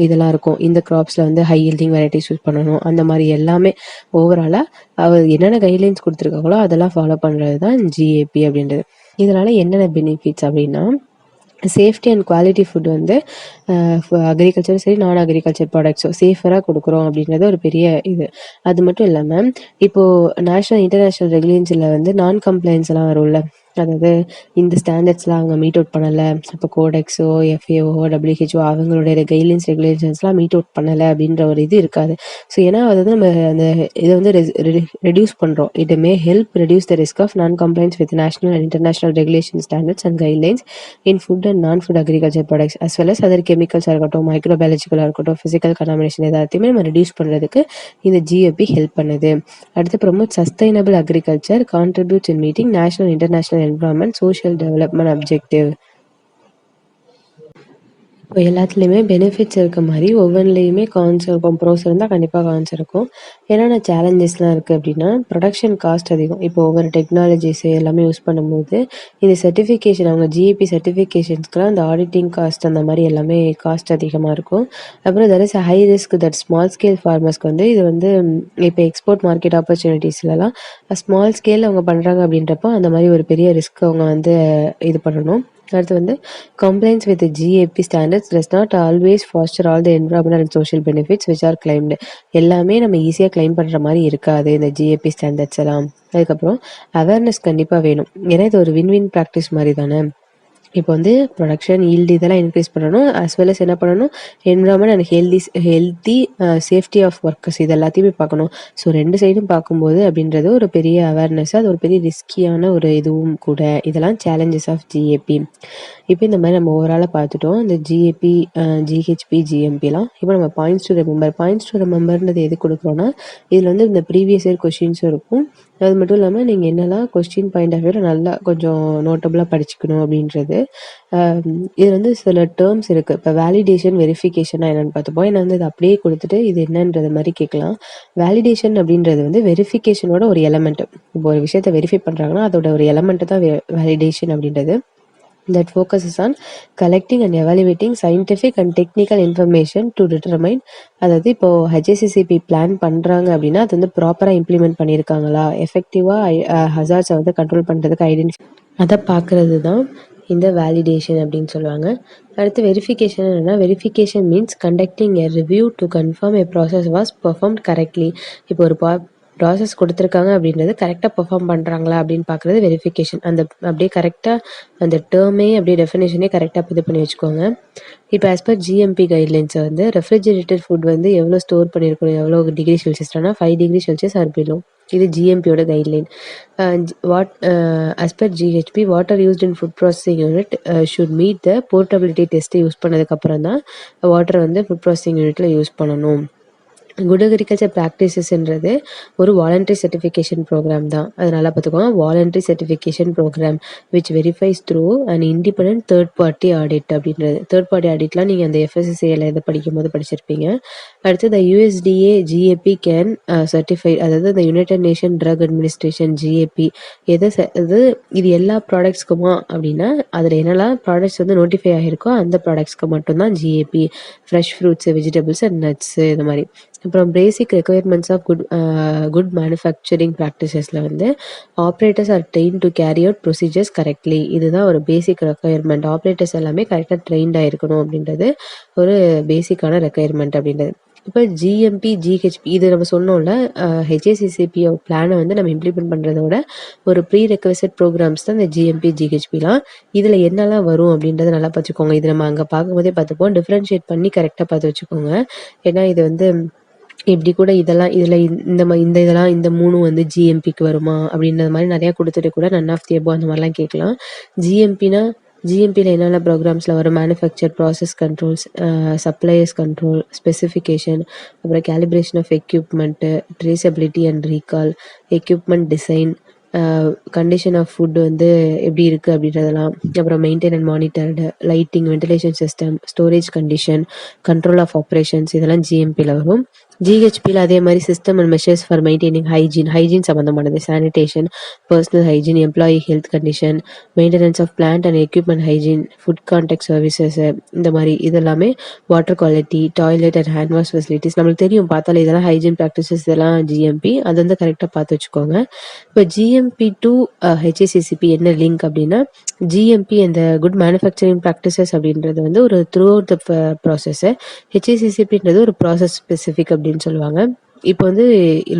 இதெல்லாம் இருக்கும். இந்த க்ராப்ஸில் வந்து ஹை ஹீல்டிங் வெரைட்டிஸ் யூஸ் பண்ணணும், அந்த மாதிரி எல்லாமே ஓவராலாக அவர் என்னென்ன கைட்லைன்ஸ் கொடுத்துருக்காங்களோ அதெல்லாம் ஃபாலோ பண்ணுறது தான் ஜிஏபி அப்படின்றது. இதனால் என்னென்ன பெனிஃபிட்ஸ் அப்படின்னா, சேஃப்டி அண்ட் குவாலிட்டி ஃபுட் வந்து அக்ரிகல்ச்சரும் சரி நான் அக்ரிகல்ச்சர் ப்ராடக்ட்ஸும் சேஃபராக கொடுக்குறோம் அப்படின்றது ஒரு பெரிய இது. அது மட்டும் இல்லாமல் இப்போது நேஷ்னல் இன்டர்நேஷ்னல் ரெகுலேஷன்ஸில் வந்து நான் கம்ப்ளைண்ட்ஸ் எல்லாம் வரும்ல, அதாவது இந்த ஸ்டாண்டர்ட்ஸ்லாம் அவங்க மீட் அவுட் பண்ணலை, இப்போ கோடெக்ஸோ எஃப்ஏஓ டபிள்யூஹெச்ஓ அவங்களுடைய கைட்லைன்ஸ் ரெகுலேஷன்ஸ்லாம் மீட் அவுட் பண்ணலை அப்படின்ற ஒரு இது இருக்காது. ஸோ ஏன்னா அதாவது நம்ம அந்த இதை வந்து ரெடியூஸ் பண்ணுறோம். It may help reduce the risk of non compliance with national and international regulation standards and guidelines in food and non food agriculture products as well as other கெமிக்கல்ஸாக இருக்கட்டும், மைக்ரோபயாலஜிக்கலாக இருக்கட்டும், ஃபிசிக்கல் கண்டாமினேஷன் எல்லாத்தையுமே நம்ம reduce பண்ணுறதுக்கு இந்த GAB help பண்ணுது. அடுத்து ப்ரொமோட் சஸ்டைனபிள் அக்ரிகல்ச்சர், கான்ட்ரிபியூட்ஸ் இன் meeting national international environment social development objective. இப்போ எல்லாத்துலேயுமே பெனிஃபிட்ஸ் இருக்க மாதிரி ஒவ்வொன்றிலையுமே கான்ஸ் இருக்கும். ப்ரோஸ் இருந்தால் கண்டிப்பாக கான்ஸ் இருக்கும். என்னென்ன சேலஞ்சஸ்லாம் இருக்குது அப்படின்னா, ப்ரொடக்ஷன் காஸ்ட் அதிகம். இப்போ ஒவ்வொரு டெக்னாலஜிஸ் எல்லாமே யூஸ் பண்ணும்போது இந்த சர்டிஃபிகேஷன், அவங்க ஜிஏபி சர்டிஃபிகேஷன்ஸ்க்குலாம் அந்த ஆடிட்டிங் காஸ்ட் அந்த மாதிரி எல்லாமே காஸ்ட் அதிகமாக இருக்கும். அப்புறம் that is high risk that small scale ஃபார்மர்ஸ்க்கு வந்து இது வந்து இப்போ எக்ஸ்போர்ட் மார்க்கெட் ஆப்பர்ச்சுனிட்டிஸ்லாம் ஸ்மால் ஸ்கேல் அவங்க பண்ணுறாங்க அப்படின்றப்போ அந்த மாதிரி ஒரு பெரிய ரிஸ்க் அவங்க வந்து இது பண்ணணும். அடுத்து வந்து complaints with GAP standards does not always foster all the environmental and social benefits which are claimed. எல்லாமே நம்ம ஈஸியாக கிளைம் பண்ணுற மாதிரி இருக்காது இந்த ஜிஏபி ஸ்டாண்டர்ட்ஸ் எல்லாம். அதுக்கப்புறம் அவேர்னஸ் கண்டிப்பாக வேணும். ஏன்னா இது ஒரு வின் வின் ப்ராக்டிஸ் மாதிரி தானே. இப்போ வந்து ப்ரொடக்ஷன் ஈல்டு இதெல்லாம் இன்க்ரீஸ் பண்ணணும். அஸ் வெல் அஸ் என்ன பண்ணணும், environment and healthy safety of workers இது எல்லாத்தையுமே பார்க்கணும். ஸோ 2 சைடும் பார்க்கும்போது அப்படின்றது ஒரு பெரிய அவேர்னஸ், அது ஒரு பெரிய ரிஸ்கியான ஒரு இதுவும் கூட. இதெல்லாம் சேலஞ்சஸ் ஆஃப் ஜிஏபி. இப்போ இந்த மாதிரி நம்ம ஓவராலாக பார்த்துட்டோம் இந்த ஜிஏபி, ஜிஹெச்பி, ஜிஎம்பிலாம். இப்போ நம்ம பாயிண்ட்ஸ் டு ரிமெம்பர்ன்றது எது கொடுக்குறோன்னா, இதில் வந்து இந்த ப்ரீவியஸ் இயர் கொஷின்ஸும் இருக்கும். அது மட்டும் இல்லாமல் நீங்கள் என்னெல்லாம் கொஸ்டின் பாயிண்ட் ஆஃப் வியூவில் நல்லா கொஞ்சம் நோட்டபுளாக படிச்சுக்கணும் அப்படின்றது. இதில் வந்து சில டேர்ம்ஸ் இருக்குது. இப்போ வேலிடேஷன், வெரிஃபிகேஷனாக என்னென்னு பார்த்துப்போம். ஏன்னா வந்து இது அப்படியே கொடுத்துட்டு இது என்னன்றது மாதிரி கேட்கலாம். வேலிடேஷன் அப்படின்றது வந்து வெரிஃபிகேஷனோட ஒரு எலமெண்ட். இப்போ ஒரு விஷயத்தை வெரிஃபை பண்ணுறாங்கன்னா அதோட ஒரு எலமெண்ட் தான் வேலிடேஷன் அப்படின்றது. that focuses on collecting and evaluating scientific and technical information to determine, அதாவது இப்போ ஹெச்ஏசிசிபி பிளான் பண்ணுறாங்க அப்படின்னா அது வந்து ப்ராப்பராக இம்ப்ளிமெண்ட் பண்ணியிருக்காங்களா, எஃபெக்டிவாக ஹசார்ட்ஸை வந்து கண்ட்ரோல் பண்ணுறதுக்கு அதை பார்க்குறது தான் இந்த வேலிடேஷன் அப்படின்னு சொல்லுவாங்க. அடுத்து வெரிஃபிகேஷன் என்னென்னா, verification means conducting a review to confirm a process was performed correctly. இப்போ ஒரு ப்ராசஸ் கொடுத்துருக்காங்க அப்படின்றது கரெக்டாக பெர்ஃபார்ம் பண்ணுறாங்களா அப்படின்னு பார்க்குறது வெரிஃபிகேஷன். அந்த அப்படியே கரெக்டாக அந்த டேர்மே அப்படியே டெஃபினேஷனே கரெக்டாக இது பண்ணி வச்சுக்கோங்க. இப்போ ஆஸ் பர் ஜிஎம்பி கைட்லைன்ஸை வந்து ரெஃப்ரிஜரேட்டட் ஃபுட் வந்து எவ்வளோ ஸ்டோர் பண்ணியிருக்கணும், எவ்வளோ டிகிரி செல்சியஸ்னா 5 டிகிரி செல்சியஸ் ஆர் பிலோ. இது ஜிஎம்பியோட guideline. As per GHP, water used in food processing unit should meet the portability டெஸ்ட்டை யூஸ் பண்ணதுக்கப்புறம் தான் வாட்டரை வந்து ஃபுட் ப்ராசஸிங் யூனிட்டில் யூஸ் பண்ணணும். குட் அக்ரிகல்ச்சர் ப்ராக்டிசஸ்ன்றது ஒரு வாலண்டரி சர்டிஃபிகேஷன் ப்ரோக்ராம் தான். அது நல்லா பார்த்துக்கோங்க. Voluntary certification program which verifies through and independent third party audit அப்படின்றது. தேர்ட் பார்ட்டி ஆடிட்லாம் நீங்கள் அந்த எஃப்எஸ்எஸ்ஏல இதை படிக்கும்போது படிச்சிருப்பீங்க. அடுத்து the USDA GAP can certify, அதாவது இந்த united nation drug administration GAP இது எல்லா ப்ராடக்ட்ஸ்க்குமா அப்படின்னா அதில் என்னெல்லாம் ப்ராடக்ட்ஸ் வந்து நோட்டிஃபை ஆகிருக்கோ அந்த ப்ராடக்ட்ஸ்க்கு மட்டும்தான் GAP. Fresh fruits, vegetables and nuts இந்த மாதிரி. அப்புறம் basic requirements of good manufacturing ப்ராக்டிசஸில் வந்து operators are train to carry out procedures correctly. இதுதான் ஒரு பேசிக் ரெக்குயர்மெண்ட். ஆப்ரேட்டர்ஸ் எல்லாமே கரெக்டாக ட்ரெயின்டாக இருக்கணும் அப்படின்றது ஒரு பேசிக்கான ரெக்குயர்மெண்ட் அப்படின்றது. இப்போ ஜிஎம்பி, ஜிஹெச்பி இது நம்ம சொன்னோம்ல, ஹெச்ஏசிசிபி பிளானை வந்து நம்ம இம்ப்ளிமெண்ட் பண்ணுறதோட ஒரு ப்ரீ ரெக்வசிட் ப்ரோக்ராம்ஸ் தான் இந்த ஜிஎம்பி, ஜிஹெச்பிலாம். இதில் என்னெல்லாம் வரும் அப்படின்றத நல்லா பார்த்துக்கோங்க. இது நம்ம அங்கே பார்க்கும்போதே பார்த்துப்போம். டிஃப்ரென்ஷியேட் பண்ணி கரெக்டாக பார்த்து வச்சுக்கோங்க. ஏன்னா இது வந்து இப்படி கூட இதெல்லாம் இதில் இந்த இதெல்லாம் இந்த 3 வந்து ஜிஎம்பிக்கு வருமா அப்படின்ற மாதிரி நிறையா கொடுத்துட்டு கூட நன் ஆஃப் தி எபோ அந்த மாதிரிலாம் கேட்கலாம். ஜிஎம்பியில் என்னென்ன ப்ரோக்ராம்ஸில் வரும், manufacture process controls, suppliers control, specification, அப்புறம் calibration of equipment, traceability and recall, equipment design, condition of food வந்து எப்படி இருக்குது அப்படின்றதெல்லாம், அப்புறம் maintain and monitored, lighting, ventilation system, storage condition, control of operations இதெல்லாம் ஜிஎம்பியில் வரும். ஜிஹெச்பியில் அதே மாதிரி system and measures for maintaining hygiene சம்மந்தமானது, sanitation, personal hygiene, employee health condition, maintenance of plant and equipment hygiene, food contact services இந்த மாதிரி இதெல்லாமே, water quality, toilet and hand wash facilities நம்மளுக்கு தெரியும் பார்த்தாலே இதெல்லாம் ஹைஜீன் ப்ராக்டிசஸ் இதெல்லாம் ஜிஎம்பி. அது வந்து கரெக்டாக பார்த்து வச்சுக்கோங்க. இப்போ ஜிஎம்பி டு ஹெச்ஏசிசிபி என்ன லிங்க் அப்படின்னா, ஜிஎம்பி அந்த குட் மேனுஃபேக்சரிங் ப்ராக்டிசஸ் அப்படின்றது வந்து ஒரு த்ரூ அவுட் த ப்ராசஸ். ஹெச்ஏசிசிபின்றது ஒரு ப்ராசஸ் ஸ்பெசிஃபிக் அப்படின்னு சொல்லுவாங்க. இப்போ வந்து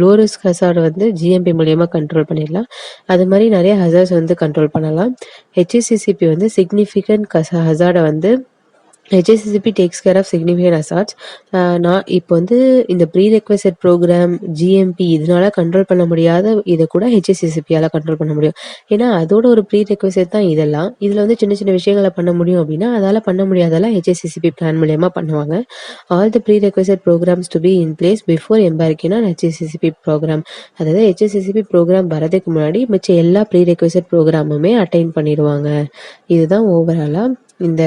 லோ ரிஸ்க் ஹசார்ட் வந்து ஜிஎம்பி மூலியமாக கண்ட்ரோல் பண்ணிடலாம். அது மாதிரி நிறைய ஹசார்ட்ஸ் வந்து கண்ட்ரோல் பண்ணலாம். ஹெச்ஏசிசிபி வந்து சிக்னிஃபிகண்ட் ஹசார்டை வந்து HACCP takes care of significant hazards. நான் இப்போ வந்து இந்த ப்ரீ ரெக்வசிட் ப்ரோக்ராம் ஜிஎம்பி இதனால கண்ட்ரோல் பண்ண முடியாத இதை கூட ஹெச்ஏசிசிபியால் கண்ட்ரோல் பண்ண முடியும். ஏன்னா அதோட ஒரு ப்ரீ ரெக்வசிட் தான் இதெல்லாம். இதில் வந்து சின்ன சின்ன விஷயங்களை பண்ண முடியும் அப்படின்னா அதால் பண்ண முடியாதெல்லாம் ஹெச்ஏசிசிபி பிளான் மூலயமா பண்ணுவாங்க. All the prerequisite programs to be in place before embarking on HACCP program. அதாவது ஹெச்ஏசிசிபி ப்ரோக்ராம் வரதுக்கு முன்னாடி மிச்ச எல்லா ப்ரீ ரெக்வசிட் ப்ரோக்ராமுமே அட்டைன் பண்ணிடுவாங்க. இதுதான் ஓவராலாக இந்த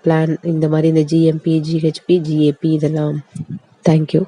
பிளான். இந்த மாதிரி இந்த ஜிஎம்பி, ஜிஹெச்பி, ஜிஏபி இதெல்லாம். தேங்க்யூ.